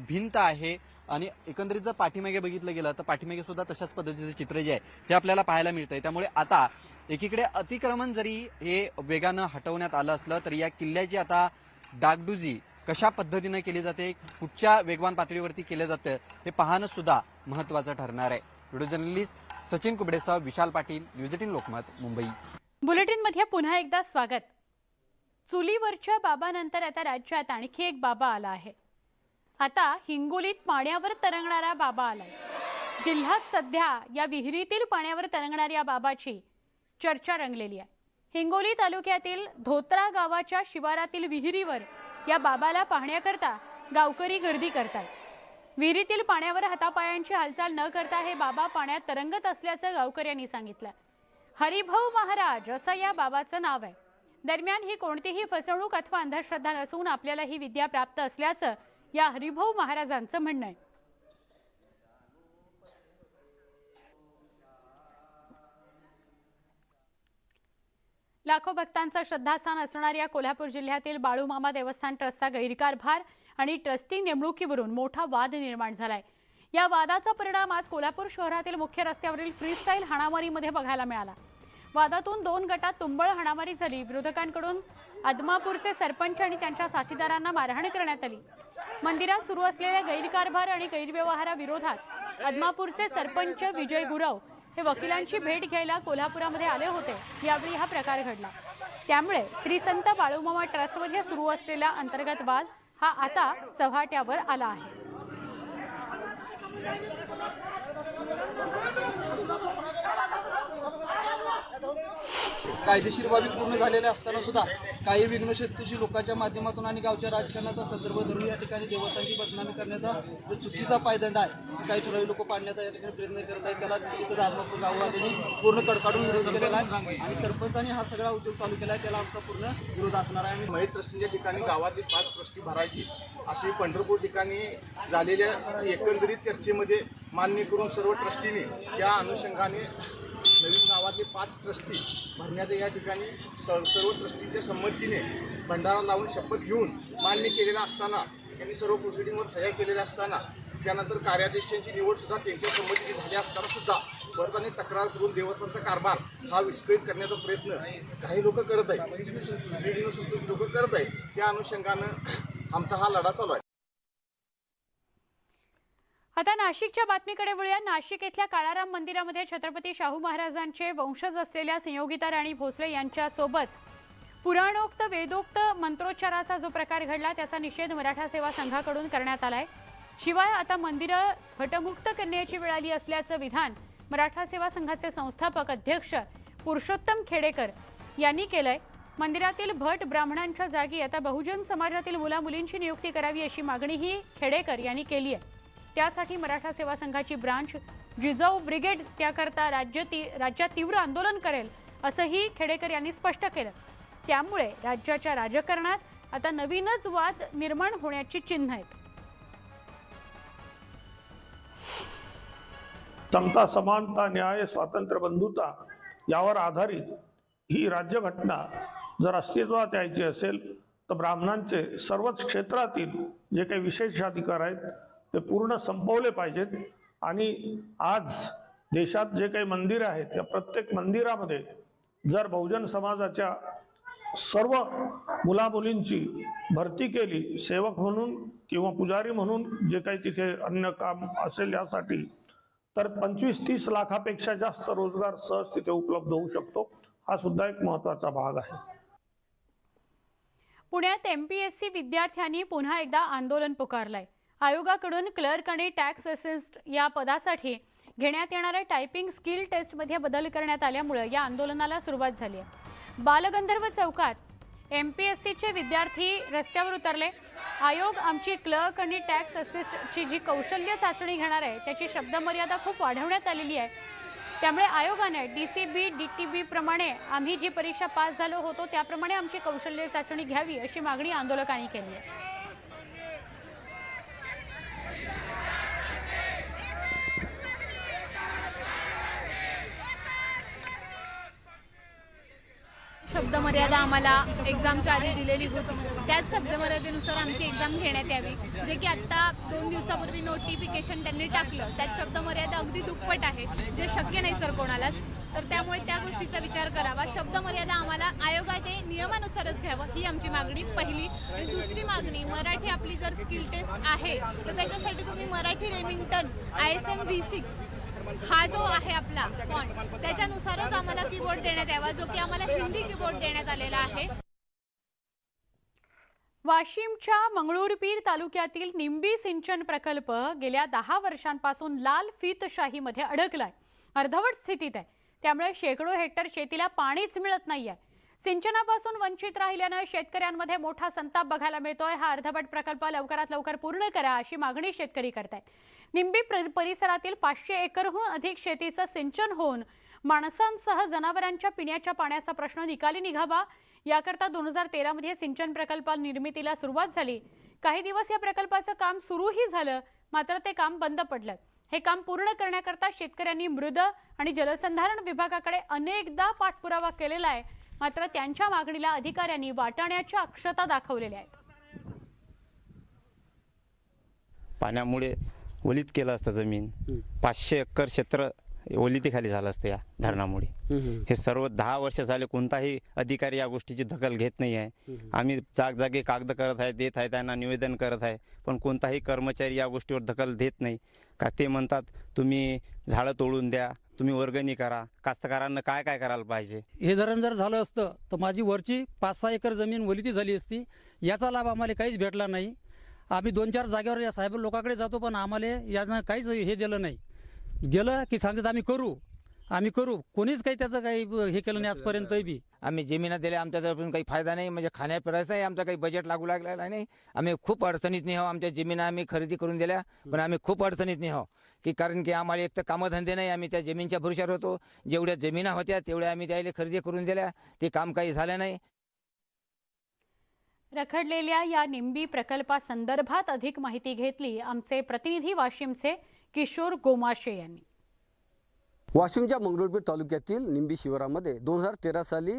भिंत आहे आणि एकंदरीत जर पाठीमागे बघितलं गेलं तर पाठीमागे सुद्धा तशाच पद्धतीचे चित्र जे आहे हे आपल्याला पाहायला मिळतंय. त्यामुळे आता एकीकडे अतिक्रमण जरी हे वेगानं हटवण्यात आलं असलं तरी या किल्ल्याची आता डागडुजी कशा पद्धतीनं केली जाते, कुठच्या वेगवान पातळीवरती केलं जातं हे पाहणं सुद्धा महत्त्वाचं ठरणार आहे. Video journalist Sachin कुबडेसह Vishal Patil, news 18 Lokmat, Mumbai. बुलेटिनमध्ये पुन्हा एकदा स्वागत. चुलीवरच्या बाबानंतर आता राज्यात आणखी एक बाबा आला आहे. आता हिंगोलीत पाण्यावर तरंगणारा बाबा आलाय. जिल्ह्यात सध्या या विहिरीतील पाण्यावर तरंगणाऱ्या बाबाची चर्चा रंगलेली आहे. हिंगोली तालुक्यातील धोत्रा गावाच्या शिवारातील विहिरीवर या बाबाला पाहण्याकरता गावकरी गर्दी करतात. विहिरीतील पाण्यावर हातापायांची हालचाल न करता हे बाबा पाण्यात तरंगत असल्याचं गावकऱ्यांनी सांगितलं. हरिभाऊ महाराज असं या बाबाचं नाव आहे. दरम्यान ही कोणतीही फसवणूक अथवा अंधश्रद्धा नसून आपल्याला ही विद्या प्राप्त असल्याचं या हरिभाऊ महाराजांचं म्हणणं आहे. लाखो भक्तांचं श्रद्धास्थान असणाऱ्या कोल्हापूर जिल्ह्यातील बाळूमामा देवस्थान ट्रस्टचा गैरकारभार आणि ट्रस्टी नेमणुकीवरून मोठा वाद निर्माण झालाय. या वादाचा परिणाम आज कोल्हापूर शहरातील मुख्य रस्त्यावरील फ्रीस्टाईल हाणामारीमध्ये बघायला मिळाला. वादातून 2 गटात तुंबळ हाणामारी झाली. विरोधकांकडून आदमापूरचे सरपंच आणि त्यांच्या साथीदारांना मारहाण करण्यात आली. मंदिरात सुरू असलेल्या गैरकारभार आणि गैरव्यवहाराविरोधात आदमापूरचे सरपंच विजय गुरव हे वकिलांची भेट घ्यायला कोल्हापुरामध्ये आले होते. यावेळी हा प्रकार घडला. त्यामुळे श्री संत बाळूमामा ट्रस्टमध्ये सुरू असलेला अंतर्गत वाद हा आता चव्हाट्यावर आला आहे. कायदेशीर बाबी पूर्ण झालेल्या असताना सुद्धा काही विघ्नशक्तीशी लोकांच्या माध्यमातून आणि गावच्या राजकारणाचा संदर्भ धरून या ठिकाणी देवस्थानची बदनामी करण्याचा जो चुकीचा पायदंड आहे काही ठराविक लोक पाडण्याचा या ठिकाणी प्रयत्न करत आहेत. त्याला निश्चितच आदमापूर गाववाल्यांनी पूर्ण कडकाडून विरोध केलेला आहे आणि सरपंचांनी हा सगळा उद्योग चालू केला आहे. त्याला आमचा पूर्ण विरोध असणार आहे. आम्ही महिला ट्रस्टीच्या ठिकाणी गावातली 5 ट्रस्टी भरायची अशी पंढरपूर ठिकाणी झालेल्या एकंदरीत चर्चेमध्ये मान्य करून सर्व ट्रस्टीने त्या अनुषंगाने नवीन गावातले 5 ट्रस्टी भरण्याचं या ठिकाणी सर्व ट्रस्टीच्या संमतीने भंडारा लावून शपथ घेऊन मान्य केलेला असताना त्यांनी सर्व प्रोसिडिंगवर सह्या केलेल्या असताना त्यानंतर कार्याध्यक्षांची निवड सुद्धा त्यांच्या संमतीने झाली असताना सुद्धा परत आणि तक्रार करून देवस्थानचा कारभार हा विस्कळीत करण्याचा प्रयत्न काही लोक करत आहेत, विघ्न संतोषी लोक करत आहेत. त्या अनुषंगानं आमचा हा लढा चालू आहे. आता नाशिकच्या बातमीकडे वळूया. नाशिक येथील काळाराम मंदिरामध्ये छत्रपती शाहू महाराजांचे वंशज असलेल्या संयोगिता राणी भोसले यांच्यासोबत पुराणोक्त वेदोक्त मंत्रोच्चाराचा जो प्रकार घडला त्याचा निषेध मराठा सेवा संघाकडून करण्यात आलाय. शिवाय आता मंदिरं घटमुक्त करण्याची वेळ आली असल्याचं विधान मराठा सेवा संघाचे संस्थापक अध्यक्ष पुरुषोत्तम खेडेकर यांनी केलंय. मंदिरातील भट ब्राह्मणांच्या जागी आता बहुजन समाजातील मुलामुलींची नियुक्ती करावी अशी मागणीही खेडेकर यांनी केली आहे. त्यासाठी मराठा सेवा संघाची ब्रांच जिजाऊ ब्रिगेड त्याकरता राज्यात तीव्र आंदोलन करेल असंही खेडेकर यांनी स्पष्ट केलं. त्यामुळे राज्याच्या राजकारणात आता नवीनच वाद निर्माण होण्याची चिन्ह आहेत. समता, समानता, न्याय, स्वातंत्र्य, बंधुता यावर आधारित ही राज्यघटना जर अस्तित्वात यायची असेल तर ब्राह्मणांचे सर्वच क्षेत्रातील जे काही विशेष अधिकार आहेत ते पूर्ण संपवले पाहिजेत. आणि आज देशात जे काही मंदिर आहेत त्या प्रत्येक मंदिरामध्ये जर बहुजन समाजाच्या सर्व मुलामुलींची भरती केली, सेवक म्हणून किंवा पुजारी म्हणून जे काही तिथे अन्य काम असेल यासाठी, तर 25-30 लाखापेक्षा जास्त रोजगार सहज तिथे उपलब्ध होऊ शकतो. हा सुद्धा एक महत्त्वाचा भाग आहे. पुण्यात MPSC विद्यार्थ्यांनी पुन्हा एकदा आंदोलन पुकारलंय. आयोगाकडून क्लर्क आणि टॅक्स असिस्ट या पदासाठी घेण्यात येणाऱ्या टायपिंग स्किल टेस्टमध्ये बदल करण्यात आल्यामुळे या आंदोलनाला सुरुवात झाली आहे. बालगंधर्व चौकात MPSCचे विद्यार्थी रस्त्यावर उतरले. आयोग आमची क्लर्क आणि टॅक्स असिस्टची जी कौशल्य चाचणी घेणार आहे त्याची शब्दमर्यादा खूप वाढवण्यात आलेली आहे. त्यामुळे आयोगाने DCB, DTB प्रमाणे आम्ही जी परीक्षा पास झालो होतो त्याप्रमाणे आमची कौशल्य चाचणी घ्यावी अशी मागणी आंदोलकांनी केली आहे. शब्दमर्यादा आम्हाला एक्झामच्या आधी दिलेली होती. त्याच शब्दमर्यादेनुसार आमची एक्झाम घेण्यात यावी. जे की आत्ता 2 दिवसापूर्वी नोटिफिकेशन त्यांनी टाकलं त्यात शब्दमर्यादा अगदी दुप्पट आहे, जे शक्य नाही सर कोणालाच. तर त्यामुळे त्या गोष्टीचा विचार करावा. शब्दमर्यादा आम्हाला आयोगाने नियमानुसारच घ्यावं ही आमची मागणी पहिली. आणि दुसरी मागणी, मराठी आपली जर स्किल टेस्ट आहे तर त्याच्यासाठी तुम्ही मराठी रेमिंग्टन ISM V6 हा जो आहे आपला फॉन्ट त्याच्यानुसारच आम्हाला कीबोर्ड देण्यात यावा, जो की आम्हाला हिंदी कीबोर्ड देण्यात आलेला आहे. वाशिमच्या मंगळूरपीर तालुक्यातील निंबी सिंचन प्रकल्प गेल्या 10 वर्षांपासून लाल फीतशाहीमध्ये अडकलाय. अर्धवट स्थितीत आहे. त्यामुळे शेकडो हेक्टर शेतीला पाणीच मिळत नाहीये. सिंचनापासून वंचित राहिल्यानं शेतकऱ्यांमध्ये मोठा संताप बघायला मिळतोय. हा अर्धवट प्रकल्प लवकरात लवकर पूर्ण करा अशी मागणी शेतकरी करतायत. निंबी परिसरातील 500 एकरहून अधिक शेतीचं सिंचन होऊन माणसांसह जनावरांच्या पिण्याच्या पाण्याचा प्रश्न निकाली निघावा याकरता 2013 मध्ये सिंचन प्रकल्प निर्मितीला सुरुवात झाली. काही दिवस या प्रकल्पाचं काम सुरूही झालं, मात्र ते काम बंद पडलं. हे काम पूर्ण करण्याकरता शेतकऱ्यांनी मृद आणि जलसंधारण विभागाकडे अनेकदा पाठपुरावा केलेला आहे, मात्र त्यांच्या मागणीला अधिकाऱ्यांनी वाटाण्याच्या अक्षता दाखवलेल्या आहेत. पाण्यामुळे ओलीत केलं असतं जमीन. 500 एकर क्षेत्र ओलितीखाली झालं असतं या धरणामुळे. हे सर्व 10 वर्ष झाले कोणताही अधिकारी या गोष्टीची दखल घेत नाही आहे. आम्ही जागजागी कागद करत आहे, देत आहे, त्यांना निवेदन करत आहे, पण कोणताही कर्मचारी या गोष्टीवर दखल देत नाही. का ते म्हणतात तुम्ही झाडं तोडून द्या, तुम्ही वर्गणी करा. कास्तकारांना काय काय करायला पाहिजे. हे धरण जर झालं असतं तर माझी वरची 5-6 एकर जमीन ओलिती झाली असती. याचा लाभ आम्हाला काहीच भेटला नाही. आम्ही 2-4 जागेवर या साहेब लोकांकडे जातो, पण आम्हाला यानं काहीच हे दिलं नाही. गेलं की सांगतात आम्ही करू. कोणीच काही त्याचं काही हे केलं नाही आजपर्यंत. बी आम्ही जमिना दिल्या, आमच्याजवळ काही फायदा नाही. म्हणजे खाण्यापिण्याचाही आमचा काही बजेट लागू लागलेला नाही. आम्ही खूप अडचणीत नाही आहो. आमच्या जमिना आम्ही खरेदी करून दिल्या, पण आम्ही खूप अडचणीत नाही आहो. की कारण की आम्हाला एक तर कामधंदे नाही. आम्ही त्या जमीनच्या भरोश्यावर होतो. जेवढ्या जमिना होत्या तेवढ्या आम्ही त्याला खरेदी करून दिल्या. ते काम काही झालं नाही. रखडलेल्या या निंबी प्रकल्पासंदर्भात अधिक माहिती घेतली आमचे प्रतिनिधी वाशिमचे किशोर गोमाशे यांनी. वाशिमच्या मंगळूरपीर तालुक्यातील निंबी शिवारामध्ये 2013 साली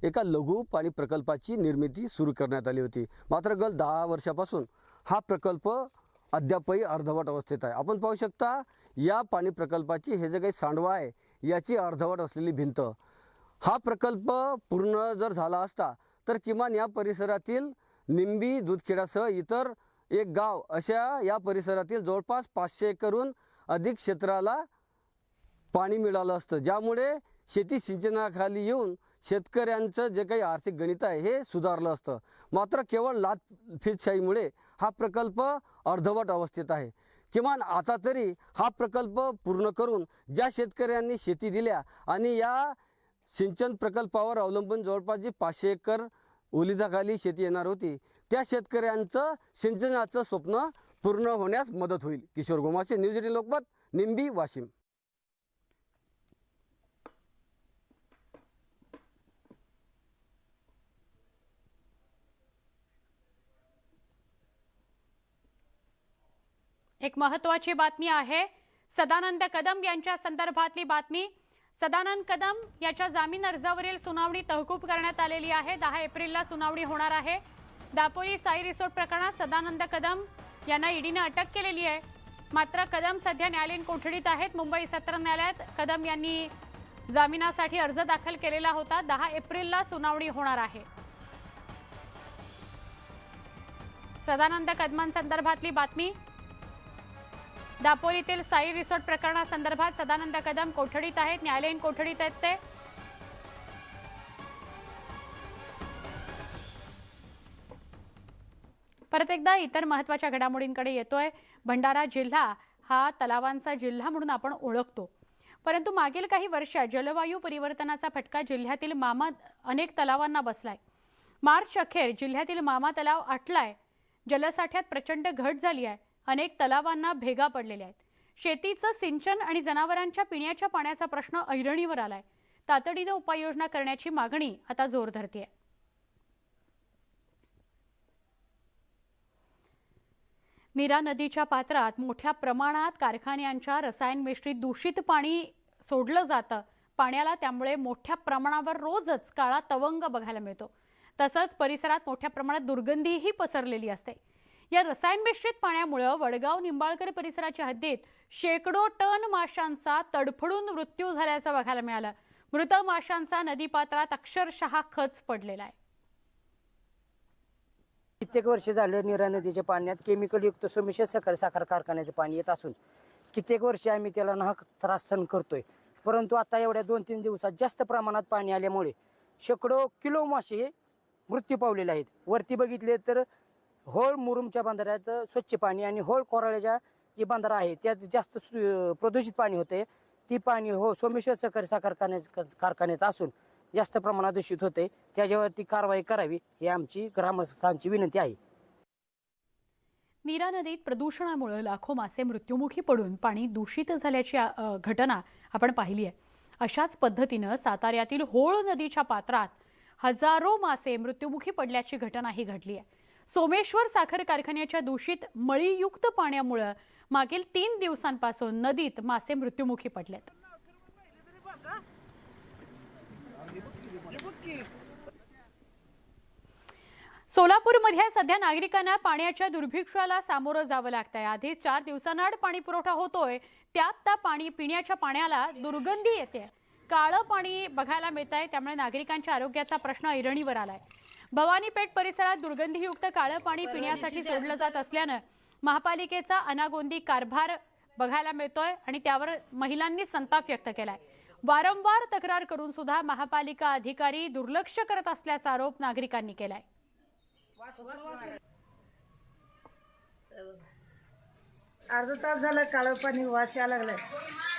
एका लघु पाणी प्रकल्पाची निर्मिती सुरू करण्यात आली होती. मात्र गेल्या 10 वर्षापासून हा प्रकल्प अद्यापही अर्धवट अवस्थेत आहे. आपण पाहू शकता या पाणी प्रकल्पाची हे जे काही सांडवा आहे याची अर्धवट असलेली भिंत. हा प्रकल्प पूर्ण जर झाला असता तर किमान या परिसरातील निंबी, दूधखेडासह इतर एक गाव अशा या परिसरातील जवळपास 500 एकरहून अधिक क्षेत्राला पाणी मिळालं असतं, ज्यामुळे शेती सिंचनाखाली येऊन शेतकऱ्यांचं जे काही आर्थिक गणित आहे हे सुधारलं असतं. मात्र केवळ लाचफितशाहीमुळे हा प्रकल्प अर्धवट अवस्थेत आहे. किमान आता तरी हा प्रकल्प पूर्ण करून ज्या शेतकऱ्यांनी शेती दिल्या आणि या सिंचन प्रकल्पावर अवलंबून जवळपास जी 500 एकर ओलिताखाली शेती येणार होती, त्या शेतकऱ्यांचं सिंचनाचं स्वप्न पूर्ण होण्यास मदत होईल. किशोर गोमासे, न्यूज 18 लोकमत, निंबी, वाशिम. एक महत्त्वाची बातमी आहे. सदानंद कदम यांच्या संदर्भातली बातमी. सदानंद कदम याच्या जामीन अर्जावरील सुनावणी तहकूब करण्यात आलेली आहे. 10 एप्रिलला सुनावणी होणार आहे. दापोली साई रिसोर्ट प्रकरणात सदानंद कदम यांना ईडीने अटक केलेली आहे. मात्र कदम सध्या न्यायालयीन कोठडीत आहेत. मुंबई सत्र न्यायालयात कदम यांनी जामिनासाठी अर्ज दाखल केलेला होता. 10 एप्रिलला सुनावणी होणार आहे. सदानंद कदमांसंदर्भातली बातमी. दापोलीतील साई रिसोर्ट प्रकरणासंदर्भात सदानंद कदम कोठडीत आहेत, न्यायालयीन कोठडीत आहेत ते. परत एकदा इतर महत्त्वाच्या घडामोडींकडे येतोय. भंडारा जिल्हा हा तलावांचा जिल्हा म्हणून आपण ओळखतो, परंतु मागील काही वर्षात जलवायू परिवर्तनाचा फटका जिल्ह्यातील अनेक तलावांना बसलाय. मार्च अखेर जिल्ह्यातील मामा तलाव आटलाय. जलसाठ्यात प्रचंड घट झाली आहे. अनेक तलावांना भेगा पडलेल्या आहेत. शेतीचं सिंचन आणि जनावरांच्या पिण्याच्या पाण्याचा प्रश्न ऐरणीवर आलाय. तातडीने उपाययोजना करण्याची मागणी आता जोर धरतेय. नीरा नदीच्या पात्रात मोठ्या प्रमाणात कारखान्यांच्या रसायन मिश्रित दूषित पाणी सोडलं जातं. पाण्याला त्यामुळे मोठ्या प्रमाणावर रोजच काळा तवंग बघायला मिळतो. तसंच परिसरात मोठ्या प्रमाणात दुर्गंधीही पसरलेली असते. या रसायन मिश्रित पाण्यामुळे वडगाव निंबाळकर परिसराच्या हद्दीत शेकडो टन माशांचा तडफडून मृत्यू झाल्याचं बघायला मिळालं. मृत माशांचा नदीपात्रात अक्षरशः खच पडलेला आहे. कित्येक वर्ष झाले नीरा नदीच्या पाण्यात केमिकल युक्त सोमेश्वर साखर कारखान्याचे पाणी येत असून कित्येक वर्षे आम्ही त्याला नाहक त्रास सहन करतोय. परंतु आता एवढ्या 2-3 दिवसात जास्त प्रमाणात पाणी आल्यामुळे शेकडो किलो मासे मृत्यू पावलेले आहेत. वरती बघितले तर होळ मुरुमच्या बंधाऱ्याचं स्वच्छ पाणी आणि होळ कोराळ्याच्या जे बंधारा आहे त्यात जास्त प्रदूषित पाणी होते. ती पाणी सोमेश्वर साखर कारखान्याचं असून जास्त प्रमाणात दूषित होते. त्याच्यावरती कारवाई करावी ही आमची ग्रामस्थांची विनंती आहे. नीरा नदीत प्रदूषणामुळे लाखो मासे मृत्युमुखी पडून पाणी दूषित झाल्याची घटना आपण पाहिली आहे. अशाच पद्धतीनं साताऱ्यातील होळ नदीच्या पात्रात हजारो मासे मृत्युमुखी पडल्याची घटनाही घडली आहे. सोमेश्वर साखर कारखान्याच्या दूषित मळीयुक्त पाण्यामुळे मागील 3 दिवसांपासून नदीत मासे मृत्युमुखी पडलेत. सोलापूरमध्ये सध्या नागरिकांना पाण्याच्या दुर्भिक्षाला सामोरं जावं लागतंय. आधी 4 दिवसांआड पाणी पुरवठा होतोय, त्यात पिण्याच्या पाण्याला दुर्गंधी येते. काळं पाणी बघायला मिळतंय, त्यामुळे नागरिकांच्या आरोग्याचा प्रश्न ऐरणीवर आलाय. भवानीपेठ परिसरात दुर्गंधीयुक्त काळं पाणी पिण्यासाठी सोडलं जात असल्यानं महापालिकेचा अनागोंदी कारभार बघायला मिळतोय आणि त्यावर महिलांनी संताप व्यक्त केलाय. वारंवार तक्रार करून सुद्धा महापालिका अधिकारी दुर्लक्ष करत असल्याचा आरोप नागरिकांनी केलाय. अर्धा तास झालं काळं पाणी वास यायला लागलाय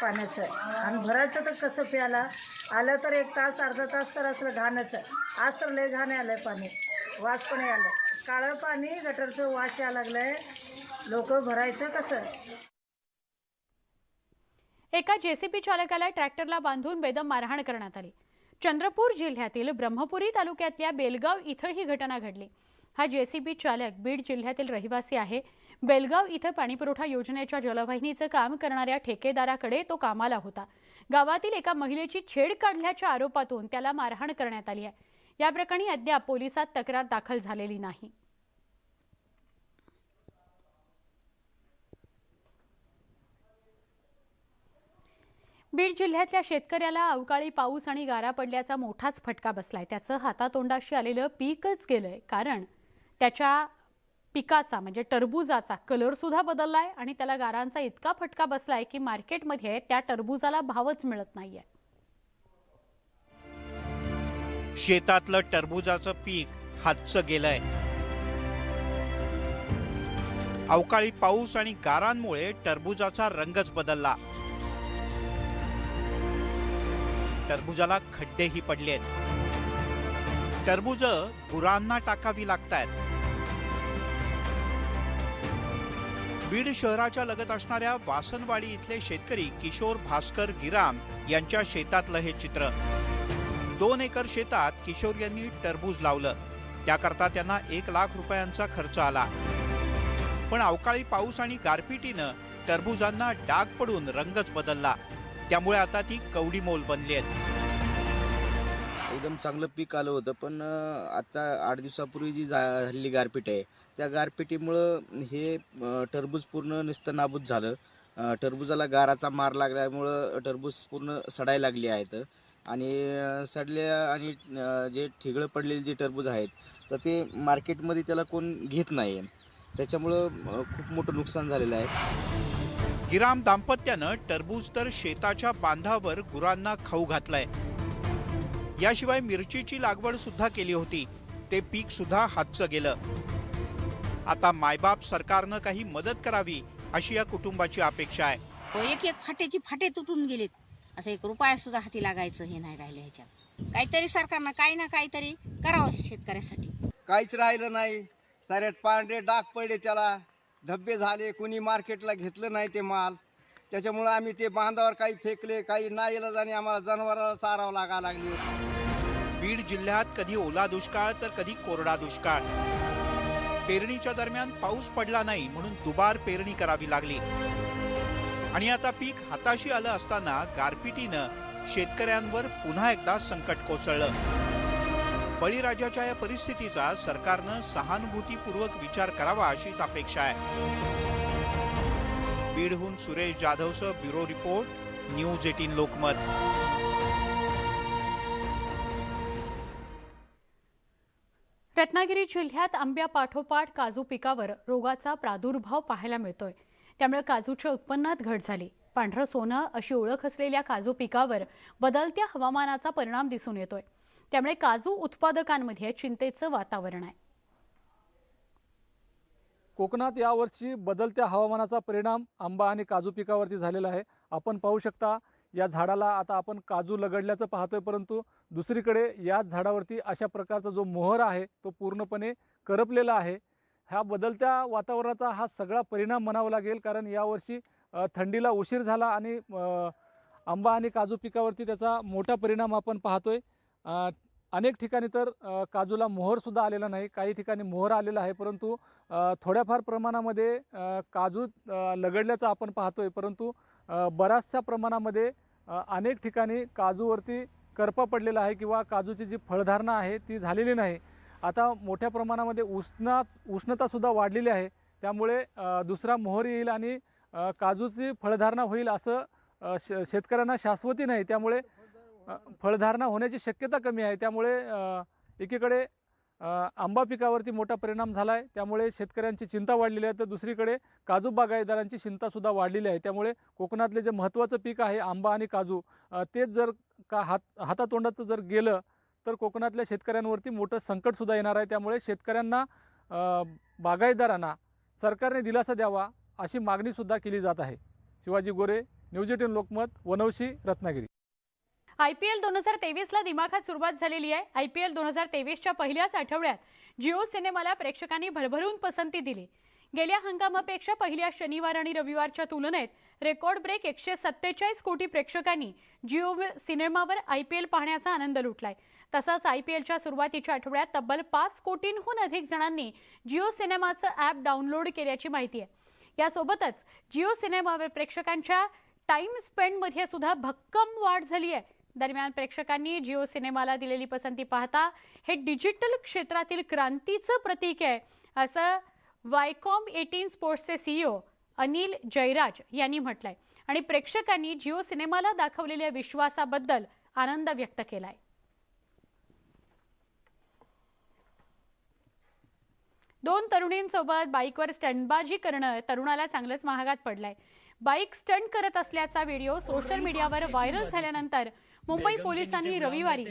पाण्याचं आणि भरायचं तर कसं प्यायला आलं तर 1 तास अर्धा तास तर असलं घाणाचं. आज तर लय घाण आलंय पाणी, वास पण आलं. काळं पाणी गटरचं वास यायला लागलंय. लोक भरायचं कसं. एका जेसीबी चालकाला ट्रॅक्टरला बांधून बेदम मारहाण करण्यात आली. चंद्रपूर जिल्ह्यातील ब्रह्मपुरी तालुक्यातल्या बेलगाव इथं ही घटना घडली. हा जेसीबी चालक बीड जिल्ह्यातील रहिवासी आहे. बेलगाव इथं पाणीपुरवठा योजनेच्या जलवाहिनीचं काम करणाऱ्या ठेकेदाराकडे तो कामाला होता. गावातील एका महिलेची छेड काढल्याच्या आरोपातून त्याला मारहाण करण्यात आली आहे. या प्रकरणी अद्याप पोलिसात तक्रार दाखल झालेली नाही. बीड जिल्ह्यातल्या शेतकऱ्याला अवकाळी पाऊस आणि गारा पडल्याचा मोठाच फटका बसलाय. त्याचं हातातोंडाशी आलेलं पीकच गेलंय, कारण त्याच्या पिकाचा म्हणजे टरबूजाचा कलर सुद्धा बदललाय आणि त्याला गारांचा इतका फटका बसलाय की मार्केटमध्ये त्या टरबूजाला भावच मिळत नाहीये. शेतातलं टरबूजाचं पीक हातचं गेलंय. अवकाळी पाऊस आणि गारांमुळे टरबूजाचा रंगच बदलला. टरबूजाला खड्डेही पडलेत. टरबूज गुरांना टाकावी लागतायत. बीड शहराच्या लगत असणाऱ्या वासनवाडी इथले शेतकरी किशोर भास्कर गिराम यांच्या शेतातलं हे चित्र. 2 एकर शेतात किशोर यांनी टरबूज लावलं. त्याकरता त्यांना 1 लाख रुपयांचा खर्च आला. पण अवकाळी पाऊस आणि गारपिटीनं टरबूजांना डाग पडून रंगच बदलला. त्यामुळे आता ती कवडीमोल बनली आहेत. एकदम चांगलं पीक आलं होतं, पण आता 8 दिवसापूर्वी जी झालेली गारपीट आहे त्या गारपिटीमुळं हे टरबूज पूर्ण नुसतं नाबूद झालं. टरबूजाला गाराचा मार लागल्यामुळं टरबूज पूर्ण सडायला लागली आहेत आणि सडल्या आणि जे ठिगळं पडलेले जे टरबूज आहेत तर ते मार्केटमध्ये त्याला कोण घेत नाही. त्याच्यामुळं खूप मोठं नुकसान झालेलं आहे. गिराम दाम्पत्यानं टरबूज तर शेताच्या बांधावर गुरांना खाऊ घातलंय. याशिवाय मिरचीची लागवड सुद्धा केली होती. ते पीक सुद्धा हातचं गेलं. आता मायबाप सरकारनं काही मदत करावी अशी या कुटुंबाची अपेक्षा आहे. एक फाट्याची फाटे तुटून गेलेत. असं 1 रुपया सुद्धा हाती लागायचं हे नाही राहिलं. ह्याच्यात काहीतरी सरकारनं काही ना काहीतरी करावं शेतकऱ्यासाठी. काहीच राहिलं नाही. साऱ्यात पांढरे डाग पडले, त्याला धब्बे झाले. कुणी मार्केटला घेतलं नाही ते माल. त्याच्यामुळं आम्ही ते बांधावर काही फेकले, काही नाही आणि आम्हाला जनावराला चारावं लागायला लागले. बीड जिल्ह्यात कधी ओला दुष्काळ तर कधी कोरडा दुष्काळ. पेरणीच्या दरम्यान पाऊस पडला नाही म्हणून दुबार पेरणी करावी लागली. आणि आता पीक हाताशी आलं असताना गारपिटीनं शेतकऱ्यांवर पुन्हा एकदा संकट कोसळलं. बळीराजाच्या या परिस्थितीचा सरकारनं सहानुभूतीपूर्वक विचार करावा अशीच अपेक्षा आहे. बीडहून सुरेश जाधवसह bureau report, news 18 Lokmat. Ratnagiri जिल्ह्यात आंब्यापाठोपाठ काजू पिकावर रोगाचा प्रादुर्भाव पाहायला मिळतोय. त्यामुळे काजूच्या उत्पन्नात घट झाली. पांढरं सोनं अशी ओळख असलेल्या काजू पिकावर बदलत्या हवामानाचा परिणाम दिसून येतोय. त्यामुळे काजू उत्पादकांमध्ये चिंतेचं वातावरण आहे. कोकणात यावर्षी बदलत्या हवामानाचा परिणाम आंबा आणि काजू पिकावरती झालेला आहे. आपण पाहू शकता या झाडाला आता आपण काजू लगडल्याचं पाहतोय, परंतु दुसरीकडे याच झाडावरती अशा प्रकारचा जो मोहर आहे तो पूर्णपणे करपलेला आहे. ह्या बदलत्या वातावरणाचा हा सगळा परिणाम म्हणावा लागेल, कारण यावर्षी थंडीला उशीर झाला आणि आंबा आणि काजू पिकावरती त्याचा मोठा परिणाम आपण पाहतोय. अनेक ठिकाणी तर काजूला मोहरसुद्धा आलेला नाही. काही ठिकाणी मोहर आलेला आहे, परंतु थोड्याफार प्रमाणामध्ये काजू लगडल्याचं आपण पाहतोय. परंतु बऱ्याचशा प्रमाणामध्ये अनेक ठिकाणी काजूवरती करपा पडलेला आहे किंवा काजूची जी फळधारणा आहे ती झालेली नाही. आता मोठ्या प्रमाणामध्ये उष्णतासुद्धा वाढलेली आहे. त्यामुळे दुसरा मोहर येईल आणि काजूची फळधारणा होईल असं शेतकऱ्यांना शाश्वती नाही. त्यामुळे फळधारणा होण्याची शक्यता कमी आहे. त्यामुळे एकीकडे आंबा पिकावरती मोठा परिणाम झाला आहे, त्यामुळे शेतकऱ्यांची चिंता वाढलेली आहे, तर दुसरीकडे काजू बागायतदारांची चिंतासुद्धा वाढलेली आहे. त्यामुळे कोकणातले जे महत्त्वाचं पीक आहे आंबा आणि काजू, तेच जर का हातातोंडाचं जर गेलं तर कोकणातल्या शेतकऱ्यांवरती मोठं संकटसुद्धा येणार आहे. त्यामुळे शेतकऱ्यांना, बागायतदारांना सरकारने दिलासा द्यावा अशी मागणीसुद्धा केली जात आहे. शिवाजी गोरे, न्यूज 18 लोकमत, वनवशी, रत्नागिरी. IPL 2023ला दिमाखात सुरुवात झालेली आहे. IPL 2023च्या पहिल्याच आठवड्यात जिओ सिनेमाला प्रेक्षकांनी भरभरून पसंती दिली. गेल्या हंगामापेक्षा पहिल्या शनिवार आणि रविवारच्या तुलनेत रेकॉर्ड ब्रेक 147 कोटी प्रेक्षकांनी जिओ सिनेमावर IPL पाहण्याचा आनंद लुटलाय. तसंच IPLच्या सुरुवातीच्या आठवड्यात तब्बल 5 कोटींहून अधिक जणांनी जिओ सिनेमाचं ॲप डाउनलोड केल्याची माहिती आहे. यासोबतच जिओ सिनेमावर प्रेक्षकांच्या टाइम स्पेंडमध्ये सुद्धा भक्कम वाढ झाली आहे. दरम्यान प्रेक्षकांनी जिओ सिनेमाला दिलेली पसंती पाहता हे डिजिटल क्षेत्रातील क्रांतीचं प्रतीक आहे असं वायकॉम 18 स्पोर्ट्सचे CEO अनिल जयराज यांनी म्हटलंय आणि प्रेक्षकांनी जिओ सिनेमाला दाखवलेल्या विश्वासाबद्दल आनंद व्यक्त केलाय. दोन तरुणींसोबत बाईकवर स्टंटबाजी करणं तरुणाला चांगलंच महागात पडलंय. बाईक स्टंट करत असल्याचा व्हिडिओ सोशल मीडियावर व्हायरल झाल्यानंतर मुंबई पोलिसांनी रविवारी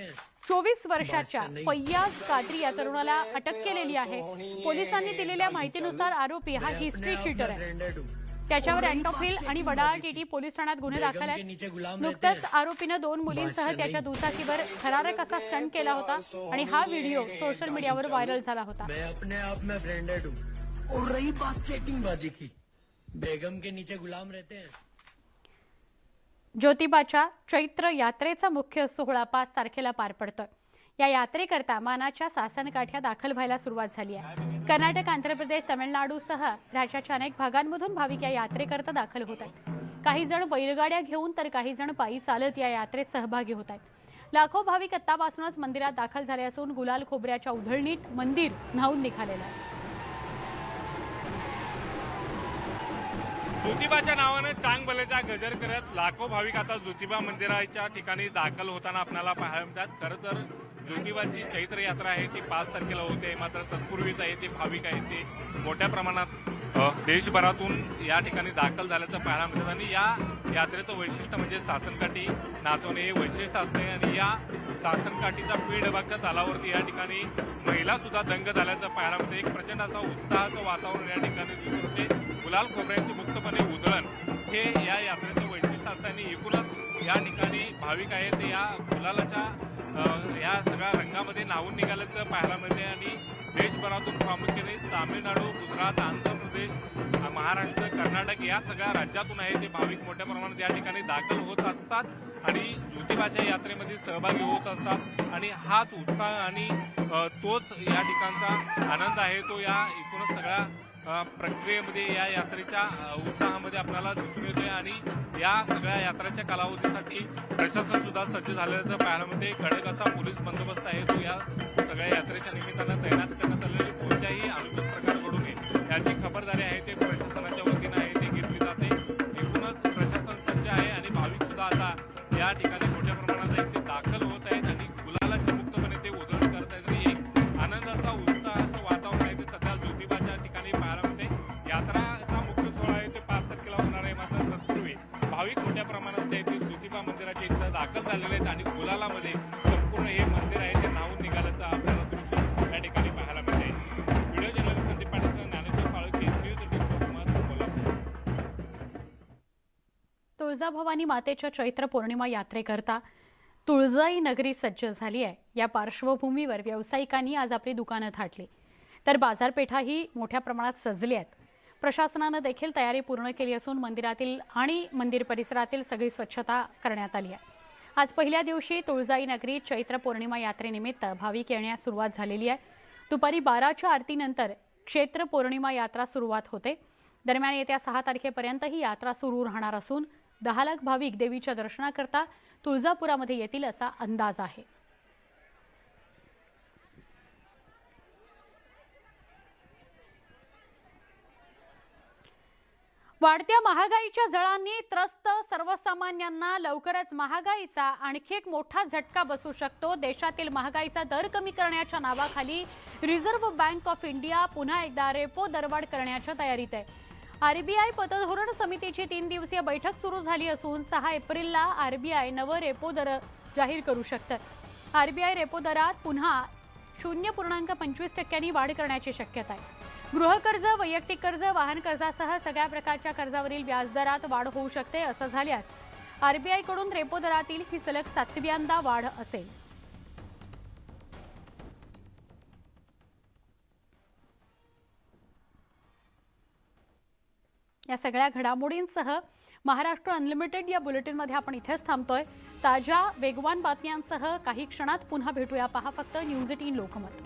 24 वर्षाच्या फैयाज कादरी या तरुणाला अटक केलेली आहे. पोलिसांनी दिलेल्या माहितीनुसार आरोपी हा हिस्ट्री शीटर आहे. त्याच्यावर अँटोफिल आणि वडाळ टीटी पोलीस ठाण्यात गुन्हे दाखल आहेत. नुकत्याच आरोपीनं 2 मुलींसह त्याच्या दुचाकीवर थरारक असा स्टंट केला होता आणि हा व्हिडिओ सोशल मीडियावर व्हायरल झाला होता. ज्योतिबाच्या चैत्र यात्रेचा मुख्य सोहळा 5 तारखेला पार पडतोय. या यात्रेकरता मानाच्या सासनकाठ्या दाखल व्हायला सुरुवात झाली आहे. कर्नाटक, आंध्र प्रदेश, तमिळनाडूसह राज्याच्या अनेक भागांमधून भाविक या यात्रेकरता दाखल होत आहेत. काही जण बैलगाड्या घेऊन तर काही जण पायी चालत या यात्रेत सहभागी होत आहेत. लाखो भाविक आत्तापासूनच मंदिरात दाखल झाले असून गुलाल खोबऱ्याच्या उधळणीत मंदिर न्हाऊन निघालेलं आहे. ज्योतिबाच्या नावानं चांगभलेचा गजर करत लाखो भाविक आता ज्योतिबा मंदिराच्या ठिकाणी दाखल होताना आपल्याला पाहायला मिळतात. खरं तर ज्योतिबाची चैत्र यात्रा आहे ती 5 तारखेला होते. मात्र तत्पूर्वीच आहे ते भाविक आहेत ते मोठ्या प्रमाणात देशभरातून या ठिकाणी दाखल झाल्याचं पाहायला मिळतं. आणि या यात्रेचं वैशिष्ट्य म्हणजे सासनकाठी नाचवणे हे वैशिष्ट्य असते. आणि या सासनकाठीचा पीठभागच्या तालावरती या ठिकाणी महिला सुद्धा दंग झाल्याचं पाहायला मिळतं. एक प्रचंड असा उत्साहाचं वातावरण या ठिकाणी दिसून येते. गुलाल खोबऱ्यांची मुक्तपणे उधळण हे या यात्रेचं वैशिष्ट्य असतं. आणि एकूणच या ठिकाणी भाविक आहेत ते या गुलालाच्या या सगळ्या रंगामध्ये न्हावून निघाल्याचं पाहायला मिळते. आणि देशभरातून प्रामुख्याने तामिळनाडू, गुजरात, आंध्र प्रदेश, महाराष्ट्र, कर्नाटक या सगळ्या राज्यातून आहे ते भाविक मोठ्या प्रमाणात या ठिकाणी दाखल होत असतात आणि ज्योतिबाच्या यात्रेमध्ये सहभागी होत असतात. आणि हाच उत्साह आणि तोच या ठिकाणचा आनंद आहे तो या एकूणच सगळ्या प्रक्रियेमध्ये या यात्रेच्या उत्साहामध्ये आपल्याला दिसून येतोय. आणि या सगळ्या यात्रेच्या कालावधीसाठी प्रशासन सुद्धा सज्ज झाल्याचं पाहायला मिळते. कडक असा पोलीस बंदोबस्त आहे तो या सगळ्या यात्रेच्या निमित्तानं तैनात करण्यात आलेली. कोणत्याही अनुचित प्रकार घडू नये याची खबरदारी आहे ते प्रशासनाच्या वतीनं आहे ते घेतली जाते. एकूणच प्रशासन सज्ज आहे आणि भाविक सुद्धा आता या ठिकाणी मोठ्या प्रमाणात आहेत ते दाखल होत आहेत आणि गुलालाची मुक्तपणे ते उधळण करत आहेत. आणि एक आनंदाचा उत्साहाचं वातावरण आहे ते सध्या ज्योतिबाच्या ठिकाणी पाहायला मिळते. यात्राचा मुख्य सोहळा आहे ते 5 तारखेला होणार आहे. मात्र तत्पूर्वी भाविक मोठ्या प्रमाणात ते ज्योतिबा मंदिराच्या इथं दाखल झालेले आहेत आणि गुलालामध्ये संपूर्ण हे मंदिर आहे ते न्हावून निघाल्याचं आपल्याला दृश्य या ठिकाणी पाहायला मिळते. व्हिडिओ जर्नलिस्ट संदीप पाटीलसह ज्ञानेश्वर फाळके, न्यूज 18 कोल्हापूर. तुळजाभवानी मातेच्या चैत्र पौर्णिमा यात्रेकरता तुळजाई नगरी सज्ज झाली आहे. या पार्श्वभूमीवर व्यावसायिकांनी आज आपली दुकानं थाटली तर बाजारपेठाही मोठ्या प्रमाणात सजली आहेत. प्रशासनानं देखील तयारी पूर्ण केली असून मंदिरातील आणि मंदिर परिसरातील सगळी स्वच्छता करण्यात आली आहे. आज पहिल्या दिवशी तुळजाई नगरी चैत्र पौर्णिमा यात्रेनिमित्त भाविक येण्यास सुरुवात झालेली आहे. दुपारी 12च्या आरतीनंतर क्षेत्र पौर्णिमा यात्रा सुरुवात होते. दरम्यान येत्या 6 तारखेपर्यंत ही यात्रा सुरू राहणार असून 10 लाख भाविक देवीच्या दर्शनाकरता तुळजापुरामध्ये येतील असा अंदाज आहे. वाढत्या महागाईच्या झळांनी त्रस्त सर्वसामान्यांना लवकरच महागाईचा आणखी एक मोठा झटका बसू शकतो. देशातील महागाईचा दर कमी करण्याच्या नावाखाली रिझर्व्ह बँक ऑफ इंडिया पुन्हा एकदा रेपो दरवाढ करण्याच्या तयारीत आहे. आरबीआय पतधोरण समितीची 3 दिवसीय बैठक सुरू झाली असून 6 एप्रिलला आरबीआय नवं रेपो दर जाहीर करू शकतं. आरबीआय रेपो दरात पुन्हा 0.25% वाढ करण्याची शक्यता आहे. गृहकर्ज, वैयक्तिक कर्ज, वाहन कर्जासह सगळ्या प्रकारच्या कर्जावरील व्याजदरात वाढ होऊ शकते. असं झाल्यास आरबीआयकडून रेपो दरातील ही सलग 7व्यांदा वाढ असेल. या सगळ्या घडामोडींसह महाराष्ट्र अनलिमिटेड या बुलेटिनमध्ये आपण इथेच थांबतोय. ताज्या वेगवान बातम्यांसह काही क्षणात पुन्हा भेटूया. पहा फक्त न्यूज 18 लोकमत.